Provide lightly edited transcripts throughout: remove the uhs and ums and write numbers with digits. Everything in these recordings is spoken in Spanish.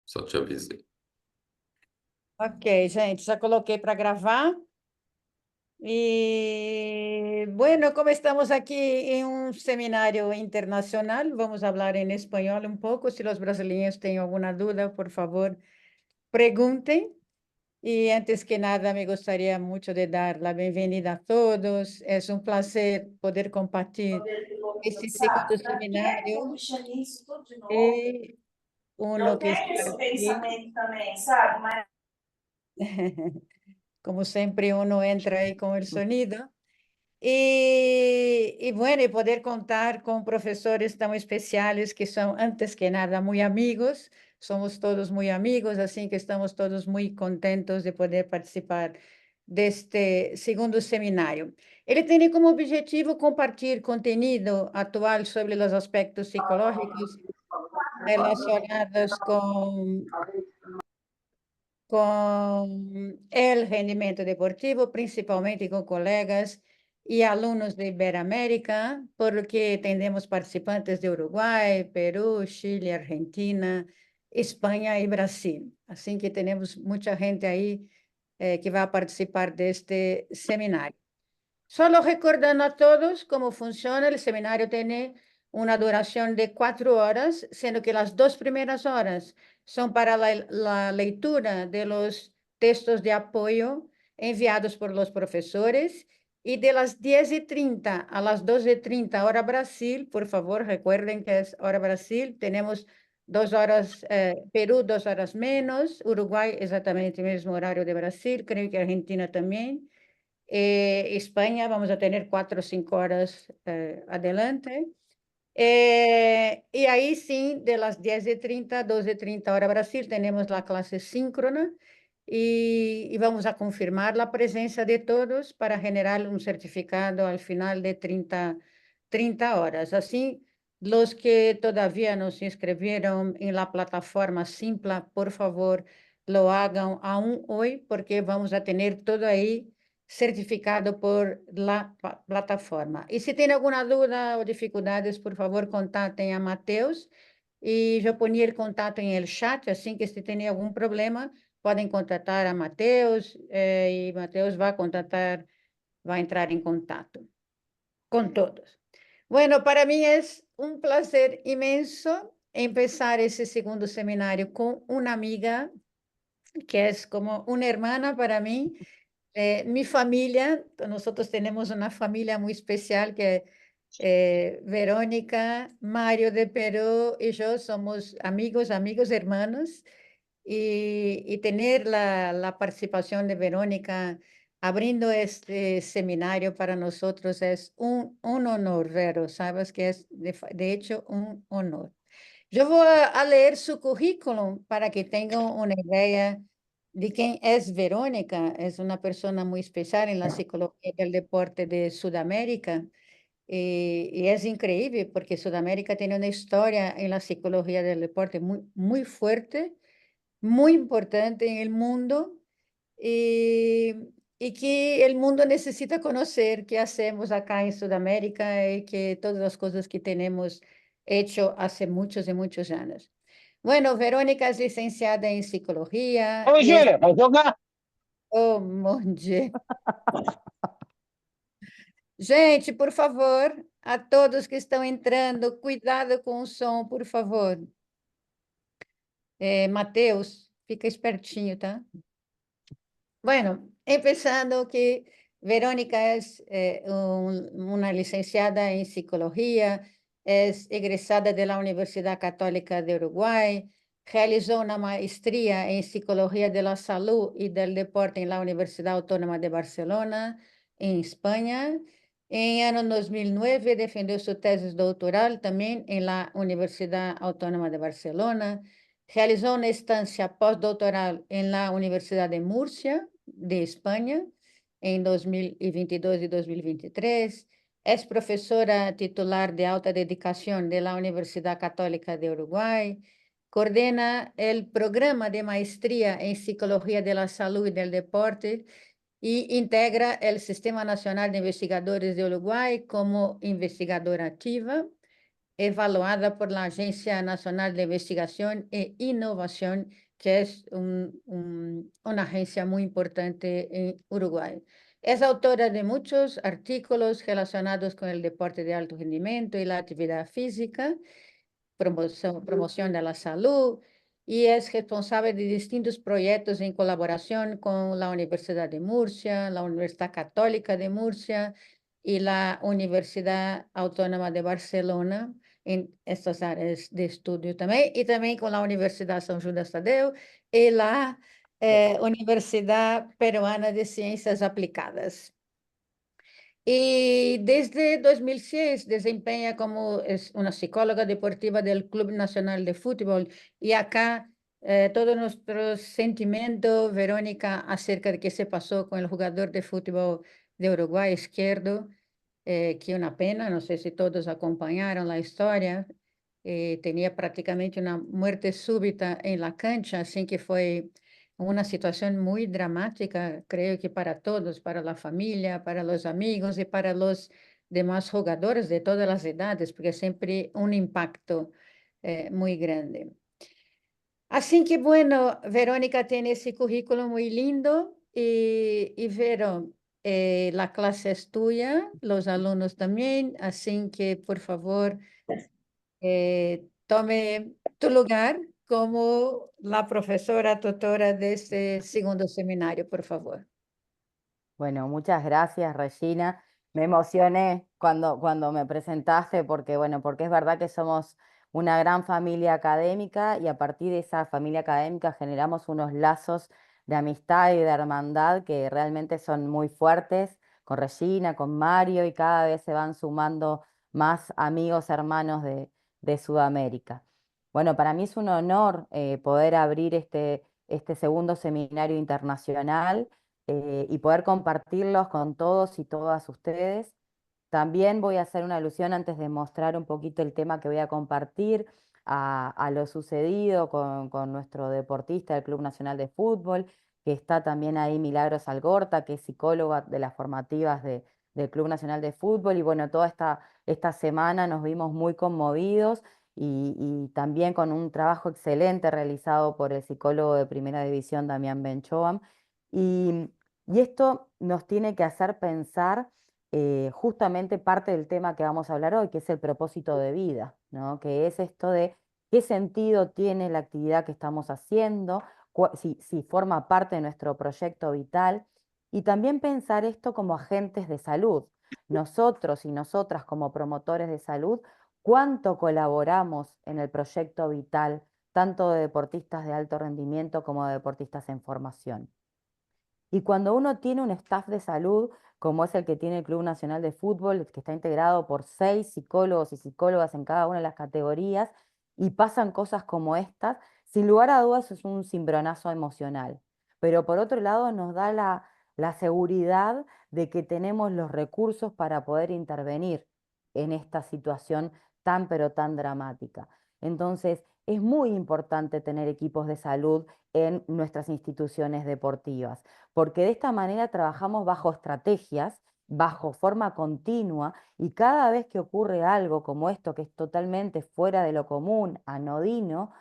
Só te avisei. Ok, gente, já coloquei para gravar. Y bueno, como estamos aquí en un seminario internacional, vamos a hablar en español un poco. Si los brasileños tienen alguna duda, por favor, pregunten. Y antes que nada, me gustaría mucho de dar la bienvenida a todos. Es un placer poder compartir este segundo Sabe? Pra que seminario. mexer nisso tudo de novo? Y uno Eu que tenho está esse aquí, pensamento também, sabe? Mas como siempre, uno entra ahí con el sonido. Y bueno, y poder contar con profesores tan especiales que son, antes que nada, muy amigos. Somos todos muy amigos, así que estamos todos muy contentos de poder participar de este segundo seminario. Ele tem como objetivo compartilhar contenido atual sobre os aspectos psicológicos relacionados com el rendimento deportivo, principalmente com colegas e alunos de Iberoamérica, porque temos participantes de Uruguai, Peru, Chile, Argentina, Espanha e Brasil. Assim que temos muita gente aí que vai participar deste seminário. Solo recordando a todos cómo funciona, el seminario tiene una duración de 4 horas, siendo que las 2 primeras horas son para la lectura de los textos de apoyo enviados por los profesores, y de las 10:30 a las 12:30 hora Brasil, por favor, recuerden que es hora Brasil, tenemos 2 horas, Perú 2 horas menos, Uruguay exactamente el mismo horario de Brasil, creo que Argentina también. España vamos a tener 4 o 5 horas adelante. Y ahí sí, de las 10:30 a 12:30 hora Brasil, tenemos la clase síncrona y vamos a confirmar la presencia de todos para generar un certificado al final de 30 horas. Así, los que todavía no se inscribieron en la plataforma Simpla, por favor, lo hagan aún hoy, porque vamos a tener todo ahí certificado por la plataforma. Y si tiene alguna duda o dificultades, por favor, contacten a Mateus. Y yo ponía el contacto en el chat, así que si tienen algún problema, pueden contactar a Mateus y Mateus va a contactar, va a entrar en contacto con todos. Bueno, para mí es un placer inmenso empezar ese segundo seminario con una amiga que es como una hermana para mí. Mi familia, nosotros tenemos una familia muy especial que Verónica, Mario de Perú y yo somos amigos, hermanos, y tener la participación de Verónica abriendo este seminario para nosotros es un honor, Vero, sabes que es de hecho un honor. Yo voy a leer su currículum para que tengan una idea de quién es Verónica. Es una persona muy especial en la psicología del deporte de Sudamérica. Y es increíble porque Sudamérica tiene una historia en la psicología del deporte muy, muy fuerte, muy importante en el mundo y, y que el mundo necesita conocer qué hacemos acá en Sudamérica y que todas las cosas que tenemos hecho hace muchos y muchos años. Bueno, Verónica es licenciada en psicología Ô, y es... Júlia, vai jogar? Oh, mon Dieu. Gente, por favor, a todos que estão entrando, cuidado com o som, por favor. Mateus, fica espertinho, tá? Bueno, empezando que Verónica es una licenciada en psicología, es egresada de la Universidad Católica de Uruguay, realizó una maestría en psicología de la salud y del deporte en la Universidad Autónoma de Barcelona, en España. En año 2009 defendió su tesis doctoral también en la Universidad Autónoma de Barcelona. Realizó una estancia postdoctoral en la Universidad de Murcia, de España, en 2022 y 2023. Es profesora titular de alta dedicación de la Universidad Católica de Uruguay. Coordena el programa de maestría en Psicología de la Salud y del Deporte y integra el Sistema Nacional de Investigadores de Uruguay como investigadora activa. evaluada por la Agencia Nacional de Investigación e Innovación, que es una agencia muy importante en Uruguay. Es autora de muchos artículos relacionados con el deporte de alto rendimiento y la actividad física, promoción de la salud, y es responsable de distintos proyectos en colaboración con la Universidad de Murcia, la Universidad Católica de Murcia y la Universidad Autónoma de Barcelona, en estas áreas de estudio también, y también con la Universidad São Judas Tadeu y la Universidad Peruana de Ciencias Aplicadas. Y desde 2006 desempeña como es una psicóloga deportiva del Club Nacional de Fútbol. Y acá todo nuestro sentimiento, Verónica, acerca de qué se pasó con el jugador de fútbol de Uruguay, Izquierdo, que una pena, no sé si todos acompañaron la historia. Tenía prácticamente una muerte súbita en la cancha, así que fue una situación muy dramática, creo que para todos, para la familia, para los amigos y para los demás jugadores de todas las edades, porque siempre un impacto muy grande. Así que bueno, Verónica tiene ese currículo muy lindo y Vero, la clase es tuya, los alumnos también, así que por favor tome tu lugar como la profesora tutora de este segundo seminario, por favor. Bueno, muchas gracias, Regina. Me emocioné cuando me presentaste porque, bueno, porque es verdad que somos una gran familia académica y a partir de esa familia académica generamos unos lazos de amistad y de hermandad que realmente son muy fuertes con Regina, con Mario y cada vez se van sumando más amigos, hermanos de Sudamérica. Bueno, para mí es un honor poder abrir este segundo seminario internacional y poder compartirlos con todos y todas ustedes. También voy a hacer una alusión antes de mostrar un poquito el tema que voy a compartir a lo sucedido con nuestro deportista del Club Nacional de Fútbol, que está también ahí Milagros Algorta, que es psicóloga de las formativas del Club Nacional de Fútbol. Y bueno, toda esta semana nos vimos muy conmovidos y también con un trabajo excelente realizado por el psicólogo de Primera División, Damián Benchoam. Y, y esto nos tiene que hacer pensar justamente parte del tema que vamos a hablar hoy, que es el propósito de vida, ¿no? Que es esto de qué sentido tiene la actividad que estamos haciendo, si forma parte de nuestro proyecto vital, y también pensar esto como agentes de salud. Nosotros y nosotras como promotores de salud, ¿cuánto colaboramos en el proyecto vital, tanto de deportistas de alto rendimiento como de deportistas en formación? Y cuando uno tiene un staff de salud, como es el que tiene el Club Nacional de Fútbol, que está integrado por 6 psicólogos y psicólogas en cada una de las categorías, y pasan cosas como estas, sin lugar a dudas es un cimbronazo emocional. Pero por otro lado nos da la seguridad de que tenemos los recursos para poder intervenir en esta situación tan pero tan dramática. Entonces, es muy importante tener equipos de salud en nuestras instituciones deportivas porque de esta manera trabajamos bajo estrategias, bajo forma continua, y cada vez que ocurre algo como esto, que es totalmente fuera de lo común, anodino,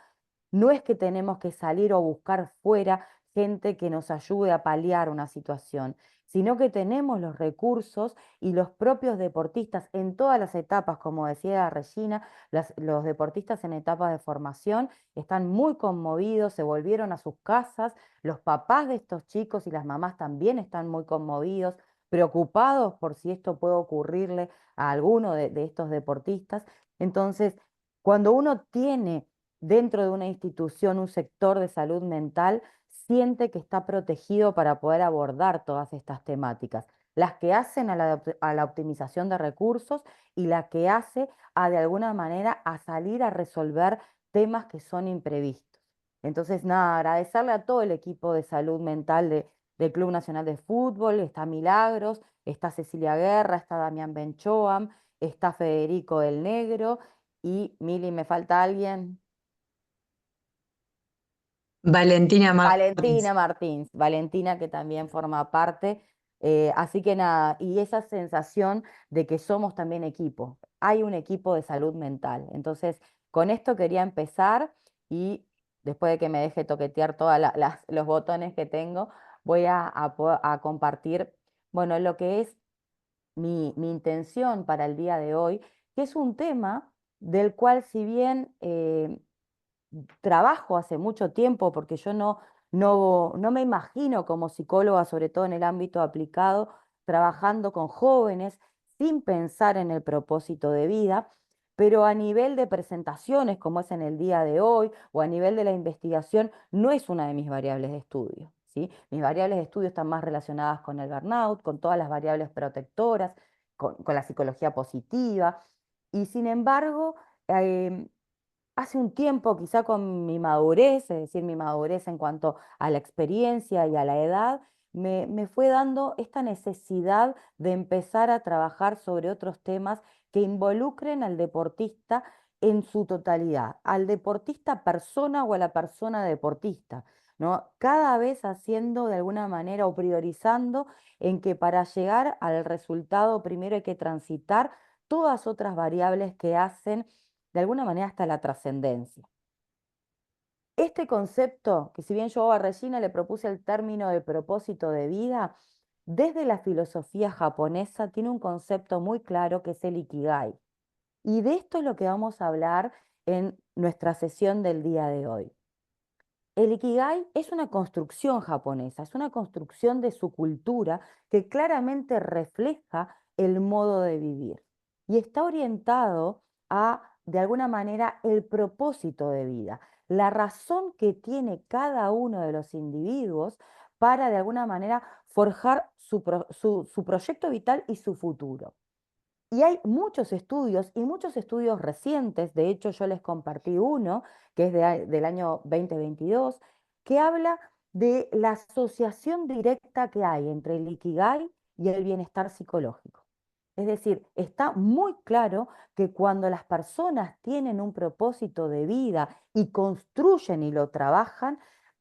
no es que tenemos que salir o buscar fuera gente que nos ayude a paliar una situación, sino que tenemos los recursos y los propios deportistas en todas las etapas, como decía Regina, los deportistas en etapas de formación están muy conmovidos, se volvieron a sus casas, los papás de estos chicos y las mamás también están muy conmovidos, preocupados por si esto puede ocurrirle a alguno de estos deportistas. Entonces, cuando uno tiene dentro de una institución, un sector de salud mental, siente que está protegido para poder abordar todas estas temáticas, las que hacen a la optimización de recursos y la que hace de alguna manera a salir a resolver temas que son imprevistos. Entonces, nada, agradecerle a todo el equipo de salud mental del Club Nacional de Fútbol, está Milagros, está Cecilia Guerra, está Damián Benchoam, está Federico del Negro y Mili, ¿me falta alguien? Valentina Martins. Valentina Martins, Valentina que también forma parte. Así que nada, y esa sensación de que somos también equipo. hay un equipo de salud mental. Entonces, con esto quería empezar y después de que me deje toquetear todos los botones que tengo, voy a compartir, bueno, lo que es mi intención para el día de hoy, que es un tema del cual si bien trabajo hace mucho tiempo, porque yo no me imagino como psicóloga, sobre todo en el ámbito aplicado, trabajando con jóvenes sin pensar en el propósito de vida, pero a nivel de presentaciones, como es en el día de hoy, o a nivel de la investigación, no es una de mis variables de estudio, ¿sí? Mis variables de estudio están más relacionadas con el burnout, con todas las variables protectoras, con la psicología positiva, y sin embargo, em, hace un tiempo, quizá con mi madurez, es decir, mi madurez en cuanto a la experiencia y a la edad, me fue dando esta necesidad de empezar a trabajar sobre otros temas que involucren al deportista en su totalidad, al deportista persona o a la persona deportista, ¿no? Cada vez haciendo de alguna manera o priorizando en que para llegar al resultado primero hay que transitar todas otras variables que hacen de alguna manera hasta la trascendencia. Este concepto, que si bien yo a Regina le propuse el término de propósito de vida, desde la filosofía japonesa tiene un concepto muy claro que es el Ikigai. Y de esto es lo que vamos a hablar en nuestra sesión del día de hoy. El Ikigai es una construcción japonesa, es una construcción de su cultura que claramente refleja el modo de vivir y está orientado a, de alguna manera, el propósito de vida, la razón que tiene cada uno de los individuos para, de alguna manera, forjar su proyecto vital y su futuro. Y hay muchos estudios y muchos estudios recientes, de hecho yo les compartí uno que es del año 2022, que habla de la asociación directa que hay entre el Ikigai y el bienestar psicológico. Es decir, está muy claro que cuando las personas tienen un propósito de vida y construyen y lo trabajan,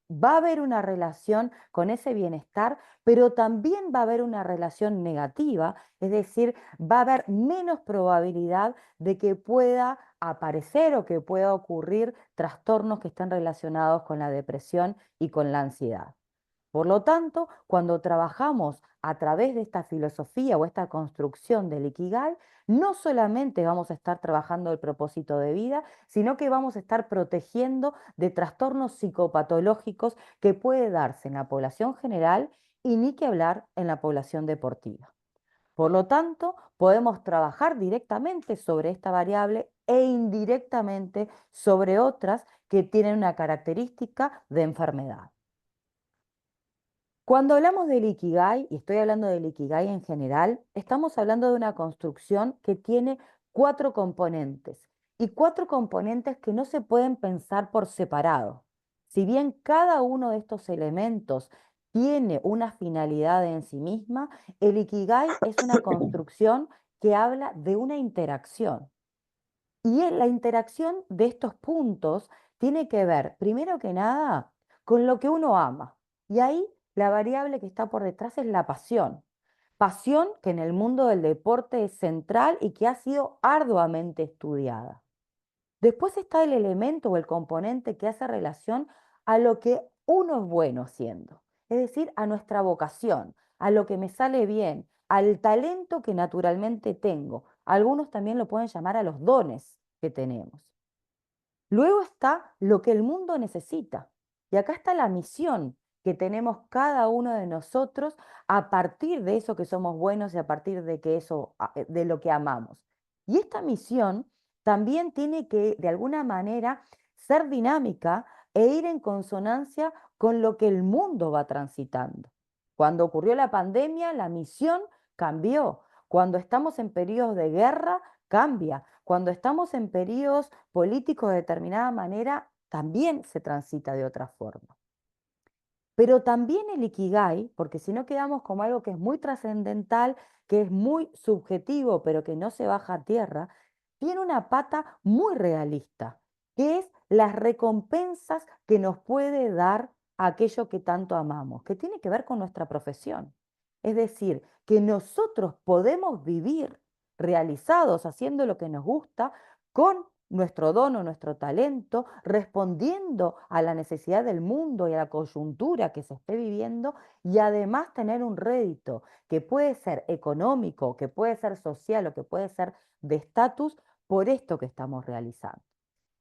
va a haber una relación con ese bienestar, pero también va a haber una relación negativa, es decir, va a haber menos probabilidad de que pueda aparecer o que pueda ocurrir trastornos que estén relacionados con la depresión y con la ansiedad. Por lo tanto, cuando trabajamos a través de esta filosofía o esta construcción del Ikigai, no solamente vamos a estar trabajando el propósito de vida, sino que vamos a estar protegiendo de trastornos psicopatológicos que puede darse en la población general y ni que hablar en la población deportiva. Por lo tanto, podemos trabajar directamente sobre esta variable e indirectamente sobre otras que tienen una característica de enfermedad. Cuando hablamos del Ikigai, y estoy hablando del Ikigai en general, estamos hablando de una construcción que tiene 4 componentes, y 4 componentes que no se pueden pensar por separado. Si bien cada uno de estos elementos tiene una finalidad en sí misma, el Ikigai es una construcción que habla de una interacción. Y la interacción de estos puntos tiene que ver, primero que nada, con lo que uno ama. Y ahí la variable que está por detrás es la pasión. Pasión que en el mundo del deporte es central y que ha sido arduamente estudiada. Después está el elemento o el componente que hace relación a lo que uno es bueno haciendo, es decir, a nuestra vocación, a lo que me sale bien, al talento que naturalmente tengo. Algunos también lo pueden llamar a los dones que tenemos. Luego está lo que el mundo necesita. Y acá está la misión que tenemos cada uno de nosotros a partir de eso que somos buenos y a partir de de lo que amamos. Y esta misión también tiene que, de alguna manera, ser dinámica e ir en consonancia con lo que el mundo va transitando. Cuando ocurrió la pandemia, la misión cambió. Cuando estamos en periodos de guerra, cambia. Cuando estamos en periodos políticos de determinada manera, también se transita de otra forma. Pero también el Ikigai, porque si no quedamos como algo que es muy trascendental, que es muy subjetivo, pero que no se baja a tierra, tiene una pata muy realista, que es las recompensas que nos puede dar aquello que tanto amamos, que tiene que ver con nuestra profesión. Es decir, que nosotros podemos vivir realizados haciendo lo que nos gusta, con nuestro don o nuestro talento, respondiendo a la necesidad del mundo y a la coyuntura que se esté viviendo, y además tener un rédito que puede ser económico, que puede ser social o que puede ser de estatus por esto que estamos realizando.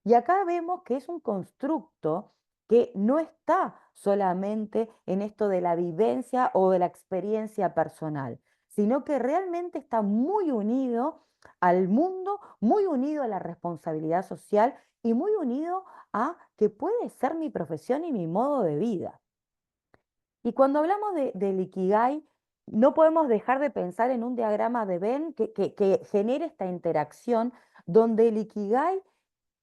Y acá vemos que es un constructo que no está solamente en esto de la vivencia o de la experiencia personal, sino que realmente está muy unido al mundo, muy unido a la responsabilidad social y muy unido a que puede ser mi profesión y mi modo de vida. Y cuando hablamos del Ikigai, no podemos dejar de pensar en un diagrama de Venn que genere esta interacción donde el Ikigai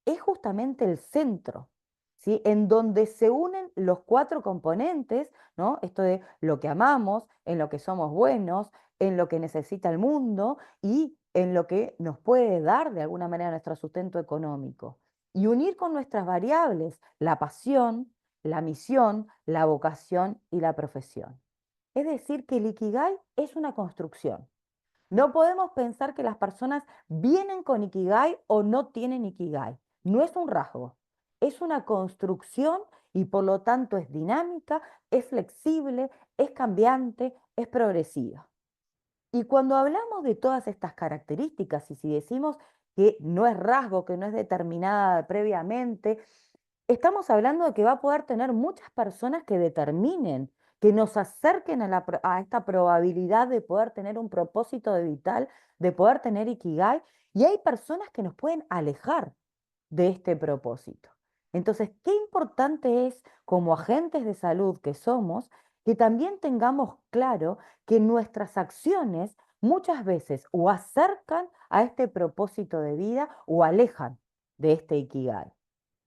es justamente el centro, ¿sí? En donde se unen los 4 componentes, ¿no? Esto de lo que amamos, en lo que somos buenos, en lo que necesita el mundo y en lo que nos puede dar de alguna manera nuestro sustento económico. Y unir con nuestras variables la pasión, la misión, la vocación y la profesión. Es decir, que el Ikigai es una construcción. No podemos pensar que las personas vienen con Ikigai o no tienen Ikigai. No es un rasgo, es una construcción y por lo tanto es dinámica, es flexible, es cambiante, es progresiva. Y cuando hablamos de todas estas características y si decimos que no es rasgo, que no es determinada previamente, estamos hablando de que va a poder tener muchas personas que determinen, que nos acerquen a esta probabilidad de poder tener un propósito de vital, de poder tener Ikigai, y hay personas que nos pueden alejar de este propósito. Entonces, qué importante es, como agentes de salud que somos, que también tengamos claro que nuestras acciones muchas veces o acercan a este propósito de vida o alejan de este Ikigai.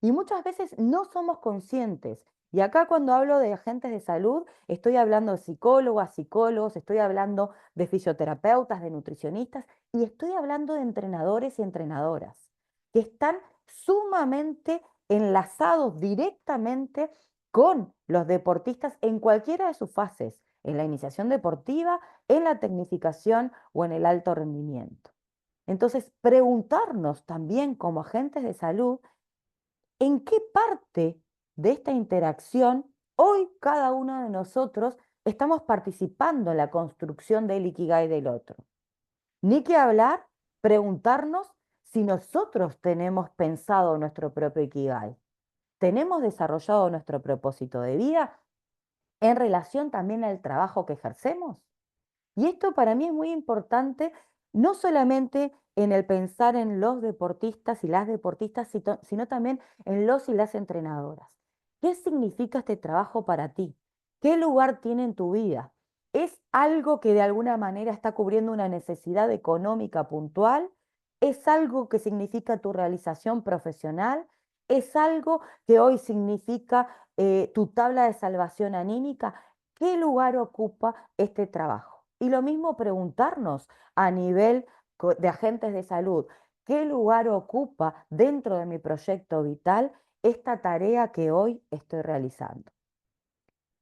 Y muchas veces no somos conscientes. Y acá cuando hablo de agentes de salud, estoy hablando de psicólogas, psicólogos, estoy hablando de fisioterapeutas, de nutricionistas y estoy hablando de entrenadores y entrenadoras que están sumamente enlazados directamente con los deportistas en cualquiera de sus fases, en la iniciación deportiva, en la tecnificación o en el alto rendimiento. Entonces, preguntarnos también como agentes de salud, ¿en qué parte de esta interacción hoy cada uno de nosotros estamos participando en la construcción del Ikigai del otro? Ni que hablar, preguntarnos si nosotros tenemos pensado nuestro propio Ikigai. ¿Tenemos desarrollado nuestro propósito de vida en relación también al trabajo que ejercemos? Y esto para mí es muy importante, no solamente en el pensar en los deportistas y las deportistas, sino también en los y las entrenadoras. ¿Qué significa este trabajo para ti? ¿Qué lugar tiene en tu vida? ¿Es algo que de alguna manera está cubriendo una necesidad económica puntual? ¿Es algo que significa tu realización profesional? ¿Es algo que hoy significa tu tabla de salvación anímica? ¿Qué lugar ocupa este trabajo? Y lo mismo preguntarnos a nivel de agentes de salud, ¿qué lugar ocupa dentro de mi proyecto vital esta tarea que hoy estoy realizando?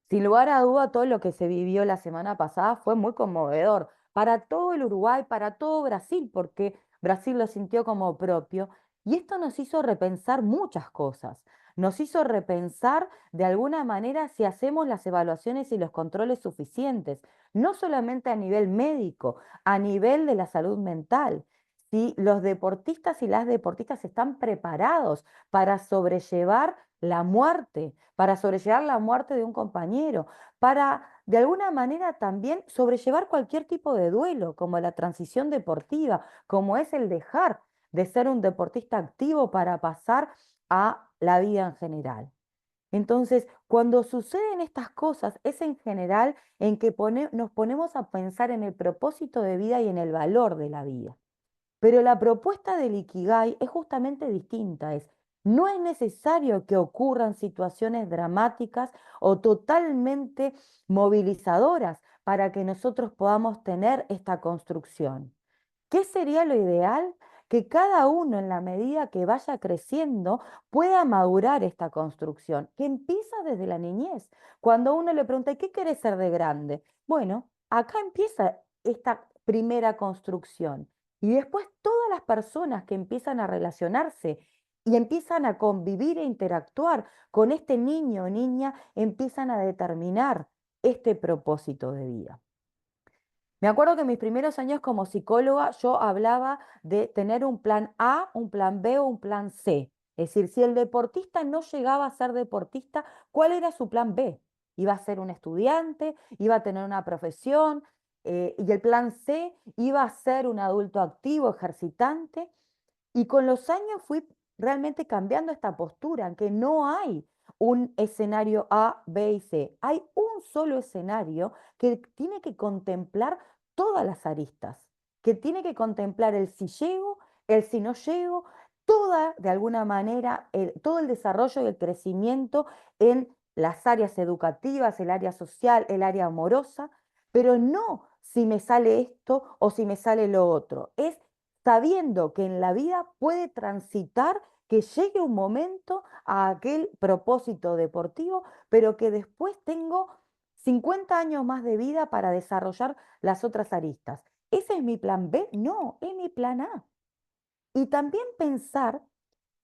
Sin lugar a duda, todo lo que se vivió la semana pasada fue muy conmovedor para todo el Uruguay, para todo Brasil, porque Brasil lo sintió como propio. Y esto nos hizo repensar muchas cosas. Nos hizo repensar de alguna manera si hacemos las evaluaciones y los controles suficientes, no solamente a nivel médico, a nivel de la salud mental. Si los deportistas y las deportistas están preparados para sobrellevar la muerte, para sobrellevar la muerte de un compañero, para de alguna manera también sobrellevar cualquier tipo de duelo, como la transición deportiva, como es el dejar de ser un deportista activo para pasar a la vida en general. Entonces, cuando suceden estas cosas, es en general en que nos ponemos a pensar en el propósito de vida y en el valor de la vida. Pero la propuesta del Ikigai es justamente distinta, no es necesario que ocurran situaciones dramáticas o totalmente movilizadoras para que nosotros podamos tener esta construcción. ¿Qué sería lo ideal? Que cada uno en la medida que vaya creciendo pueda madurar esta construcción, que empieza desde la niñez. Cuando uno le pregunta, ¿qué querés ser de grande? Bueno, acá empieza esta primera construcción. Y después todas las personas que empiezan a relacionarse y empiezan a convivir e interactuar con este niño o niña, empiezan a determinar este propósito de vida. Me acuerdo que en mis primeros años como psicóloga yo hablaba de tener un plan A, un plan B o un plan C. Es decir, si el deportista no llegaba a ser deportista, ¿cuál era su plan B? Iba a ser un estudiante, iba a tener una profesión, y el plan C iba a ser un adulto activo, ejercitante. Y con los años fui realmente cambiando esta postura, en que no hay un escenario A, B y C. Hay un solo escenario que tiene que contemplar todas las aristas, que tiene que contemplar el si llego, el si no llego, toda, de alguna manera, todo el desarrollo y el crecimiento en las áreas educativas, el área social, el área amorosa, pero no si me sale esto o si me sale lo otro. Es sabiendo que en la vida puede transitar, que llegue un momento a aquel propósito deportivo, pero que después tengo 50 años más de vida para desarrollar las otras aristas. ¿Ese es mi plan B? No, es mi plan A. Y también pensar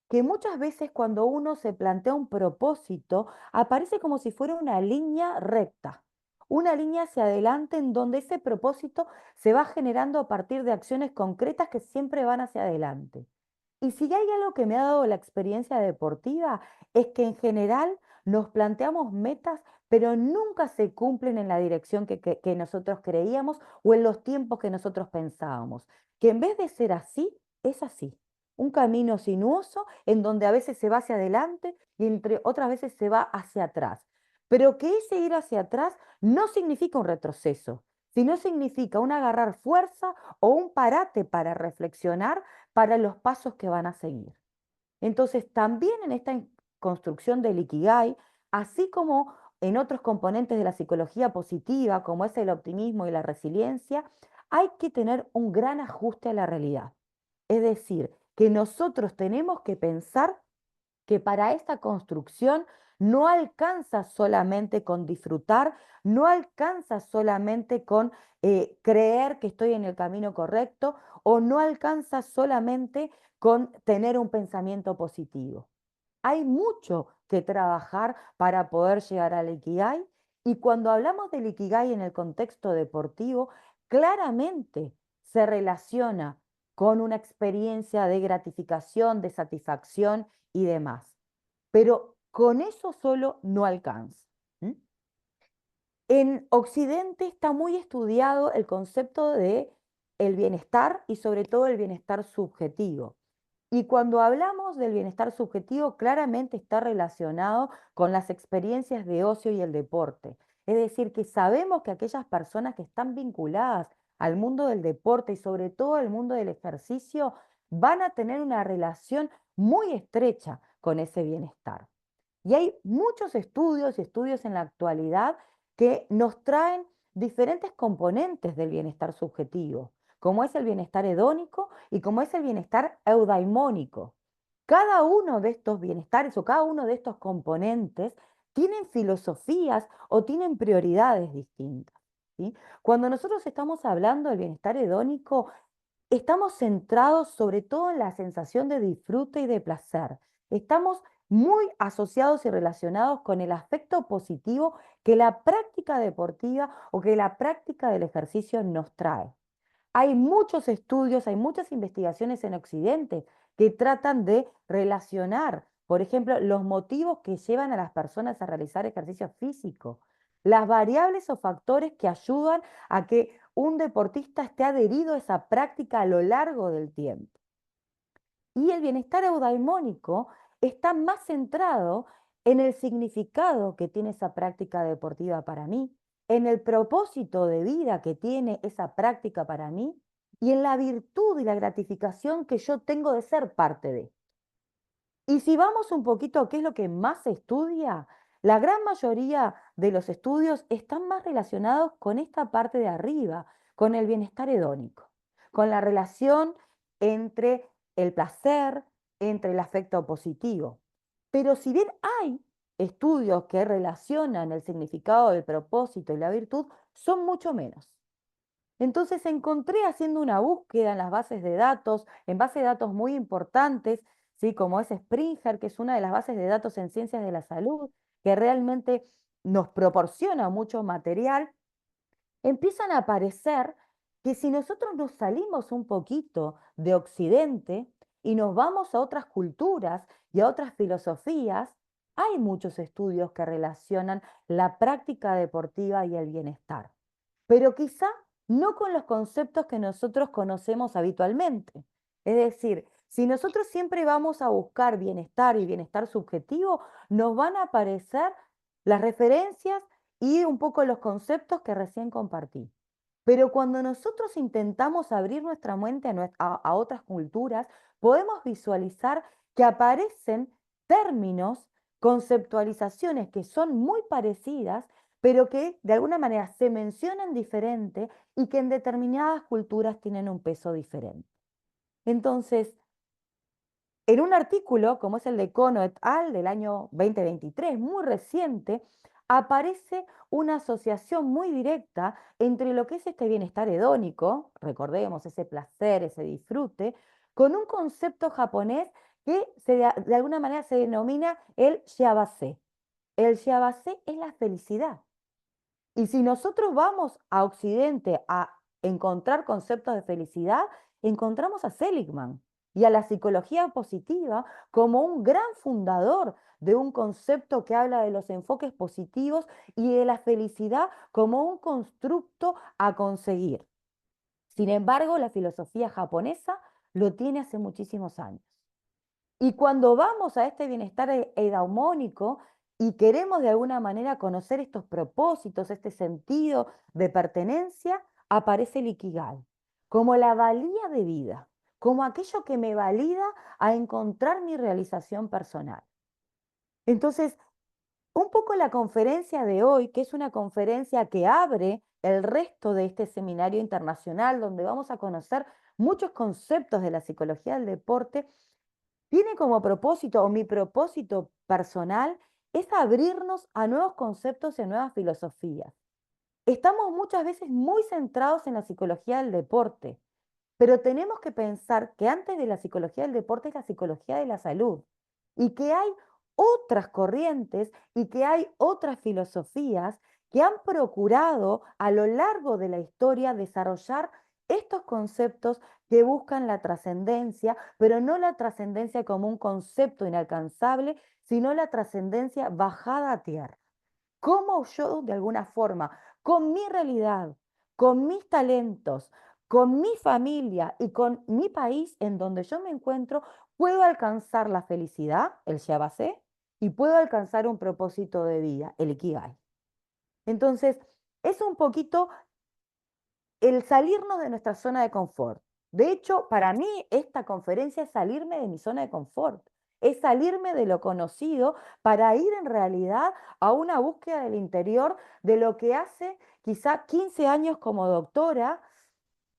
que muchas veces cuando uno se plantea un propósito, aparece como si fuera una línea recta, una línea hacia adelante en donde ese propósito se va generando a partir de acciones concretas que siempre van hacia adelante. Y si hay algo que me ha dado la experiencia deportiva, es que en general nos planteamos metas, pero nunca se cumplen en la dirección que nosotros creíamos o en los tiempos que nosotros pensábamos. Que en vez de ser así, es así. Un camino sinuoso en donde a veces se va hacia adelante y entre otras veces se va hacia atrás. Pero que ese ir hacia atrás no significa un retroceso, sino significa un agarrar fuerza o un parate para reflexionar para los pasos que van a seguir. Entonces, también en esta construcción del Ikigai, así como en otros componentes de la psicología positiva, como es el optimismo y la resiliencia, hay que tener un gran ajuste a la realidad. Es decir, que nosotros tenemos que pensar que para esta construcción no alcanza solamente con disfrutar, no alcanza solamente con creer que estoy en el camino correcto o no alcanza solamente con tener un pensamiento positivo. Hay mucho que trabajar para poder llegar al Ikigai y cuando hablamos del Ikigai en el contexto deportivo, claramente se relaciona con una experiencia de gratificación, de satisfacción y demás. Pero con eso solo no alcanza. En Occidente está muy estudiado el concepto de el bienestar y sobre todo el bienestar subjetivo. Y cuando hablamos del bienestar subjetivo, claramente está relacionado con las experiencias de ocio y el deporte. Es decir, que sabemos que aquellas personas que están vinculadas al mundo del deporte y sobre todo al mundo del ejercicio van a tener una relación muy estrecha con ese bienestar. Y hay muchos estudios y estudios en la actualidad que nos traen diferentes componentes del bienestar subjetivo, como es el bienestar hedónico y como es el bienestar eudaimónico. Cada uno de estos bienestares o cada uno de estos componentes tienen filosofías o tienen prioridades distintas, ¿sí? Cuando nosotros estamos hablando del bienestar hedónico, estamos centrados sobre todo en la sensación de disfrute y de placer. Estamos muy asociados y relacionados con el aspecto positivo que la práctica deportiva o que la práctica del ejercicio nos trae. Hay muchos estudios, hay muchas investigaciones en Occidente que tratan de relacionar, por ejemplo, los motivos que llevan a las personas a realizar ejercicio físico, las variables o factores que ayudan a que un deportista esté adherido a esa práctica a lo largo del tiempo. Y el bienestar eudaimónico está más centrado en el significado que tiene esa práctica deportiva para mí, en el propósito de vida que tiene esa práctica para mí y en la virtud y la gratificación que yo tengo de ser parte de. Y si vamos un poquito a qué es lo que más se estudia, la gran mayoría de los estudios están más relacionados con esta parte de arriba, con el bienestar hedónico, con la relación entre el placer, entre el afecto positivo. Pero si bien hay estudios que relacionan el significado del propósito y la virtud, son mucho menos. Entonces encontré haciendo una búsqueda en las bases de datos, en bases de datos muy importantes, ¿sí? Como es Springer, que es una de las bases de datos en ciencias de la salud, que realmente nos proporciona mucho material, empiezan a aparecer que si nosotros nos salimos un poquito de Occidente y nos vamos a otras culturas y a otras filosofías, hay muchos estudios que relacionan la práctica deportiva y el bienestar, pero quizá no con los conceptos que nosotros conocemos habitualmente. Es decir, si nosotros siempre vamos a buscar bienestar y bienestar subjetivo, nos van a aparecer las referencias y un poco los conceptos que recién compartí. Pero cuando nosotros intentamos abrir nuestra mente a otras culturas, podemos visualizar que aparecen términos, conceptualizaciones que son muy parecidas, pero que de alguna manera se mencionan diferente y que en determinadas culturas tienen un peso diferente. Entonces, en un artículo, como es el de Kono et al. Del año 2023, muy reciente, aparece una asociación muy directa entre lo que es este bienestar hedónico, recordemos ese placer, ese disfrute, con un concepto japonés que de alguna manera se denomina el shiawase. El shiawase es la felicidad. Y si nosotros vamos a Occidente a encontrar conceptos de felicidad, encontramos a Seligman y a la psicología positiva como un gran fundador de un concepto que habla de los enfoques positivos y de la felicidad como un constructo a conseguir. Sin embargo, la filosofía japonesa lo tiene hace muchísimos años. Y cuando vamos a este bienestar eudaimónico y queremos de alguna manera conocer estos propósitos, este sentido de pertenencia, aparece el Ikigai, como la valía de vida, como aquello que me valida a encontrar mi realización personal. Entonces, un poco la conferencia de hoy, que es una conferencia que abre el resto de este seminario internacional, donde vamos a conocer muchos conceptos de la psicología del deporte, tiene como propósito, o mi propósito personal, es abrirnos a nuevos conceptos y a nuevas filosofías. Estamos muchas veces muy centrados en la psicología del deporte, pero tenemos que pensar que antes de la psicología del deporte es la psicología de la salud y que hay otras corrientes y que hay otras filosofías que han procurado a lo largo de la historia desarrollar estos conceptos que buscan la trascendencia, pero no la trascendencia como un concepto inalcanzable, sino la trascendencia bajada a tierra. ¿Cómo yo, de alguna forma, con mi realidad, con mis talentos, con mi familia y con mi país en donde yo me encuentro, puedo alcanzar la felicidad, el shiawase, y puedo alcanzar un propósito de vida, el ikigai? Entonces, es un poquito el salirnos de nuestra zona de confort. De hecho, para mí esta conferencia es salirme de mi zona de confort, es salirme de lo conocido para ir en realidad a una búsqueda del interior de lo que hace quizá 15 años como doctora,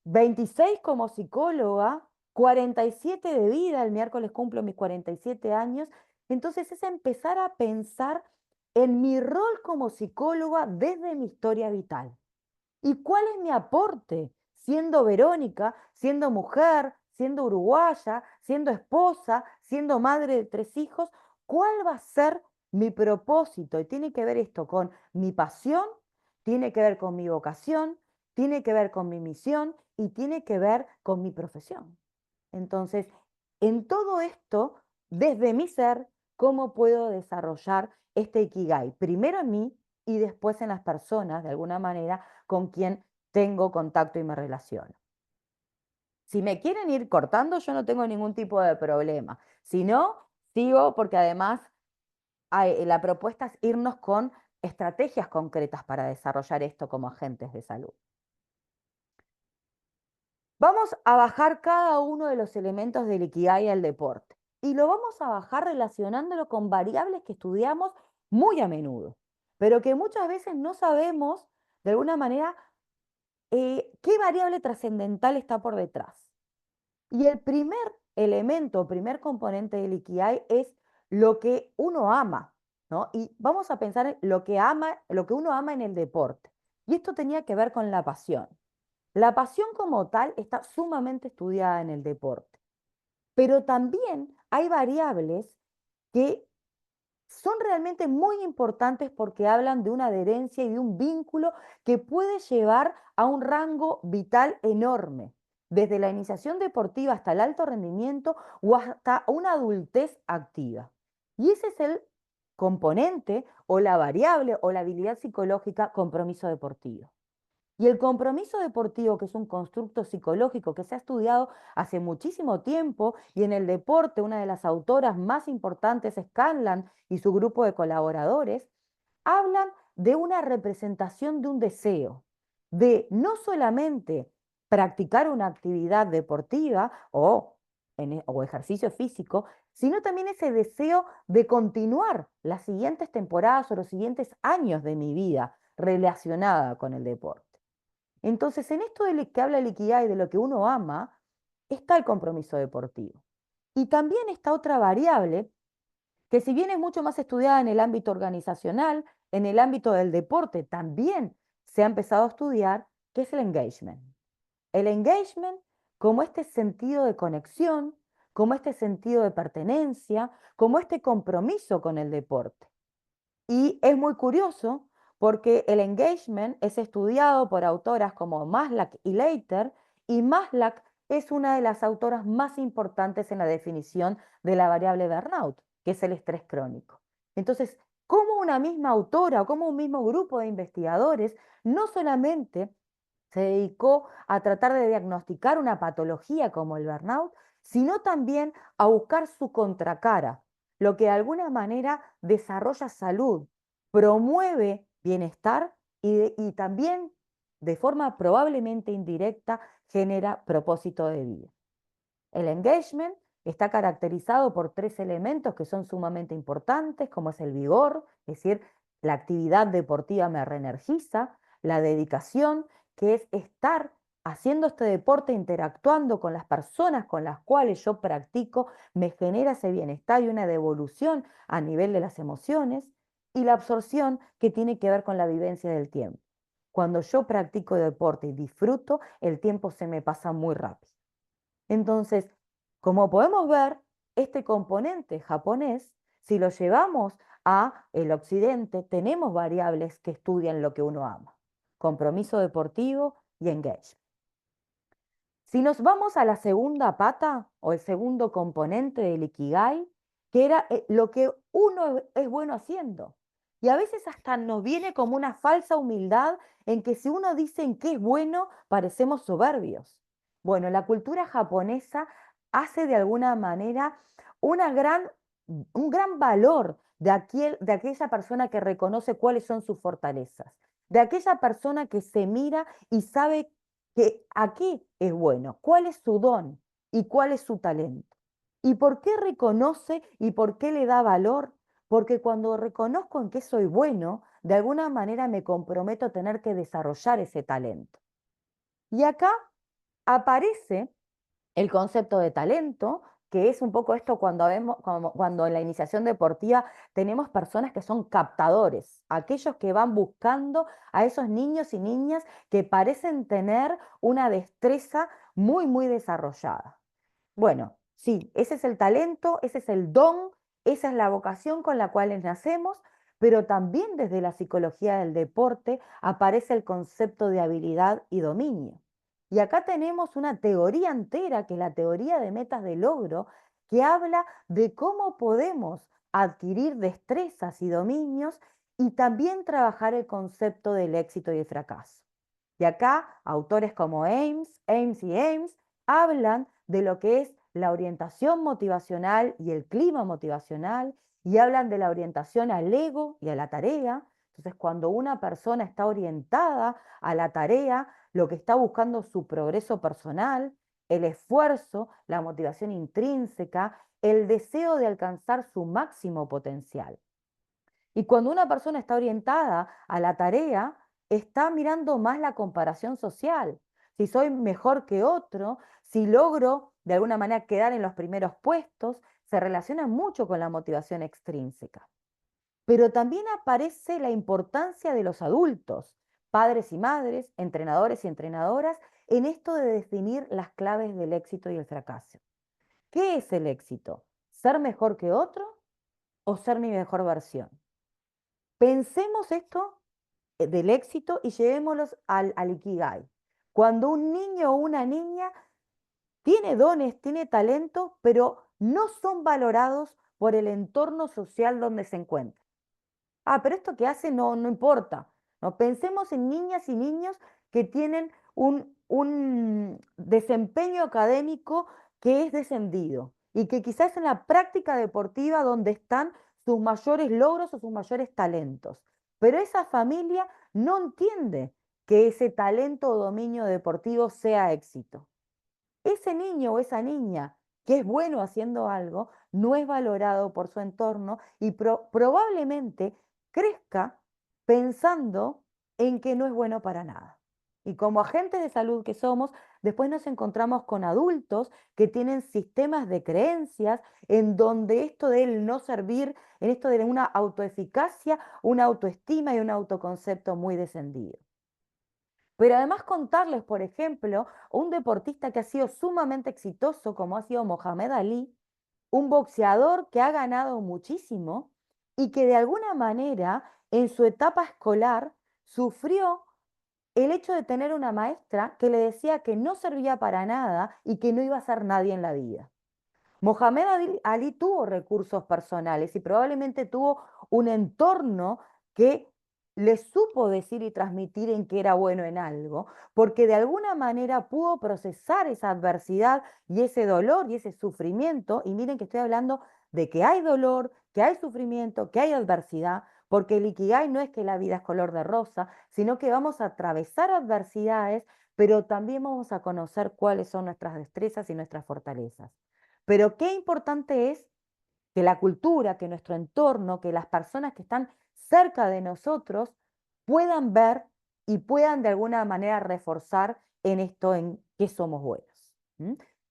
26 como psicóloga, 47 de vida, el miércoles cumplo mis 47 años, entonces es empezar a pensar en mi rol como psicóloga desde mi historia vital. ¿Y cuál es mi aporte? Siendo Verónica, siendo mujer, siendo uruguaya, siendo esposa, siendo madre de 3 hijos, ¿cuál va a ser mi propósito? Y tiene que ver esto con mi pasión, tiene que ver con mi vocación, tiene que ver con mi misión y tiene que ver con mi profesión. Entonces, en todo esto, desde mi ser, ¿cómo puedo desarrollar este Ikigai? Primero en mí y después en las personas, de alguna manera, con quien tengo contacto y me relaciono. Si me quieren ir cortando, yo no tengo ningún tipo de problema. Si no, sigo porque además la propuesta es irnos con estrategias concretas para desarrollar esto como agentes de salud. Vamos a bajar cada uno de los elementos del Ikigai al deporte y lo vamos a bajar relacionándolo con variables que estudiamos muy a menudo, pero que muchas veces no sabemos de alguna manera qué variable trascendental está por detrás. Y el primer elemento, primer componente del Ikigai es lo que uno ama, ¿no? Y vamos a pensar en lo que uno ama en el deporte. Y esto tenía que ver con la pasión. La pasión como tal está sumamente estudiada en el deporte, pero también hay variables que son realmente muy importantes porque hablan de una adherencia y de un vínculo que puede llevar a un rango vital enorme, desde la iniciación deportiva hasta el alto rendimiento o hasta una adultez activa. Y ese es el componente o la variable o la habilidad psicológica compromiso deportivo. Y el compromiso deportivo, que es un constructo psicológico que se ha estudiado hace muchísimo tiempo, y en el deporte una de las autoras más importantes, Scanlon, y su grupo de colaboradores, hablan de una representación de un deseo, de no solamente practicar una actividad deportiva o ejercicio físico, sino también ese deseo de continuar las siguientes temporadas o los siguientes años de mi vida relacionada con el deporte. Entonces, en esto que habla el Ikigai de lo que uno ama, está el compromiso deportivo. Y también está otra variable que, si bien es mucho más estudiada en el ámbito organizacional, en el ámbito del deporte también se ha empezado a estudiar, que es el engagement. El engagement como este sentido de conexión, como este sentido de pertenencia, como este compromiso con el deporte. Y es muy curioso porque el engagement es estudiado por autoras como Maslach y Leiter, y Maslach es una de las autoras más importantes en la definición de la variable burnout, que es el estrés crónico. Entonces, como una misma autora o como un mismo grupo de investigadores no solamente se dedicó a tratar de diagnosticar una patología como el burnout, sino también a buscar su contracara, lo que de alguna manera desarrolla salud, promueve bienestar y también, de forma probablemente indirecta, genera propósito de vida. El engagement está caracterizado por 3 elementos que son sumamente importantes, como es el vigor, es decir, la actividad deportiva me reenergiza, la dedicación, que es estar haciendo este deporte, interactuando con las personas con las cuales yo practico, me genera ese bienestar y una devolución a nivel de las emociones, y la absorción, que tiene que ver con la vivencia del tiempo. Cuando yo practico deporte y disfruto, el tiempo se me pasa muy rápido. Entonces, como podemos ver, este componente japonés, si lo llevamos a el occidente, tenemos variables que estudian lo que uno ama: compromiso deportivo y engagement. Si nos vamos a la segunda pata o el segundo componente del Ikigai, que era lo que uno es bueno haciendo. Y a veces hasta nos viene como una falsa humildad en que si uno dice en qué es bueno, parecemos soberbios. Bueno, la cultura japonesa hace de alguna manera un gran valor de aquella persona que reconoce cuáles son sus fortalezas, de aquella persona que se mira y sabe que a qué es bueno, cuál es su don y cuál es su talento. ¿Y por qué reconoce y por qué le da valor? Porque cuando reconozco en qué soy bueno, de alguna manera me comprometo a tener que desarrollar ese talento. Y acá aparece el concepto de talento, que es un poco esto cuando en la iniciación deportiva tenemos personas que son captadores, aquellos que van buscando a esos niños y niñas que parecen tener una destreza muy, muy desarrollada. Bueno, sí, ese es el talento, ese es el don, esa es la vocación con la cual nacemos, pero también desde la psicología del deporte aparece el concepto de habilidad y dominio. Y acá tenemos una teoría entera, que es la teoría de metas de logro, que habla de cómo podemos adquirir destrezas y dominios y también trabajar el concepto del éxito y el fracaso. Y acá autores como Ames y Ames hablan de lo que es la orientación motivacional y el clima motivacional, y hablan de la orientación al ego y a la tarea. Entonces, cuando una persona está orientada a la tarea, lo que está buscando es su progreso personal, el esfuerzo, la motivación intrínseca, el deseo de alcanzar su máximo potencial. Y cuando una persona está orientada a la tarea, está mirando más la comparación social. Si soy mejor que otro, si logro de alguna manera quedar en los primeros puestos, se relaciona mucho con la motivación extrínseca. Pero también aparece la importancia de los adultos, padres y madres, entrenadores y entrenadoras, en esto de definir las claves del éxito y el fracaso. ¿Qué es el éxito? ¿Ser mejor que otro o ser mi mejor versión? Pensemos esto del éxito y llevémoslos al Ikigai. Cuando un niño o una niña tiene dones, tiene talento, pero no son valorados por el entorno social donde se encuentra. Ah, pero esto que hace no importa. No, pensemos en niñas y niños que tienen un desempeño académico que es descendido y que quizás en la práctica deportiva donde están sus mayores logros o sus mayores talentos. Pero esa familia no entiende que ese talento o dominio deportivo sea éxito. Ese niño o esa niña que es bueno haciendo algo no es valorado por su entorno y probablemente crezca pensando en que no es bueno para nada. Y como agentes de salud que somos, después nos encontramos con adultos que tienen sistemas de creencias en donde esto del no servir, en esto de una autoeficacia, una autoestima y un autoconcepto muy descendido. Pero además contarles, por ejemplo, un deportista que ha sido sumamente exitoso, como ha sido Mohamed Ali, un boxeador que ha ganado muchísimo y que de alguna manera en su etapa escolar sufrió el hecho de tener una maestra que le decía que no servía para nada y que no iba a ser nadie en la vida. Mohamed Ali tuvo recursos personales y probablemente tuvo un entorno que le supo decir y transmitir en que era bueno en algo, porque de alguna manera pudo procesar esa adversidad y ese dolor y ese sufrimiento. Y miren que estoy hablando de que hay dolor, que hay sufrimiento, que hay adversidad, porque el Ikigai no es que la vida es color de rosa, sino que vamos a atravesar adversidades, pero también vamos a conocer cuáles son nuestras destrezas y nuestras fortalezas. Pero qué importante es que la cultura, que nuestro entorno, que las personas que están cerca de nosotros puedan ver y puedan de alguna manera reforzar en esto en qué somos buenos.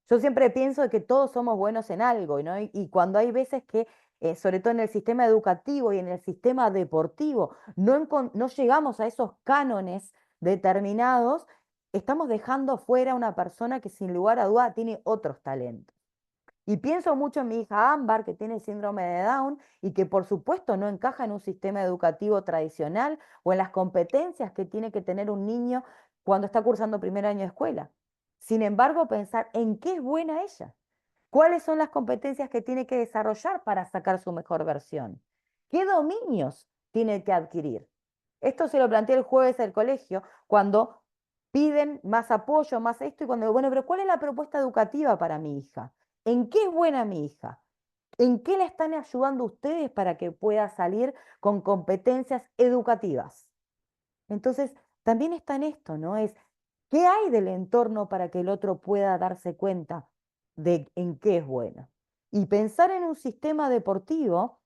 Yo siempre pienso de que todos somos buenos en algo, ¿no? Y cuando hay veces que, sobre todo en el sistema educativo y en el sistema deportivo, no llegamos a esos cánones determinados, estamos dejando fuera a una persona que sin lugar a duda tiene otros talentos. Y pienso mucho en mi hija Ámbar, que tiene síndrome de Down y que por supuesto no encaja en un sistema educativo tradicional o en las competencias que tiene que tener un niño cuando está cursando primer año de escuela. Sin embargo, pensar en qué es buena ella, cuáles son las competencias que tiene que desarrollar para sacar su mejor versión, qué dominios tiene que adquirir. Esto se lo planteé el jueves del colegio cuando piden más apoyo, más esto, y cuando digo, bueno, pero ¿cuál es la propuesta educativa para mi hija? ¿En qué es buena mi hija? ¿En qué le están ayudando ustedes para que pueda salir con competencias educativas? Entonces, también está en esto, ¿no? Es, ¿qué hay del entorno para que el otro pueda darse cuenta de en qué es bueno? Y pensar en un sistema deportivo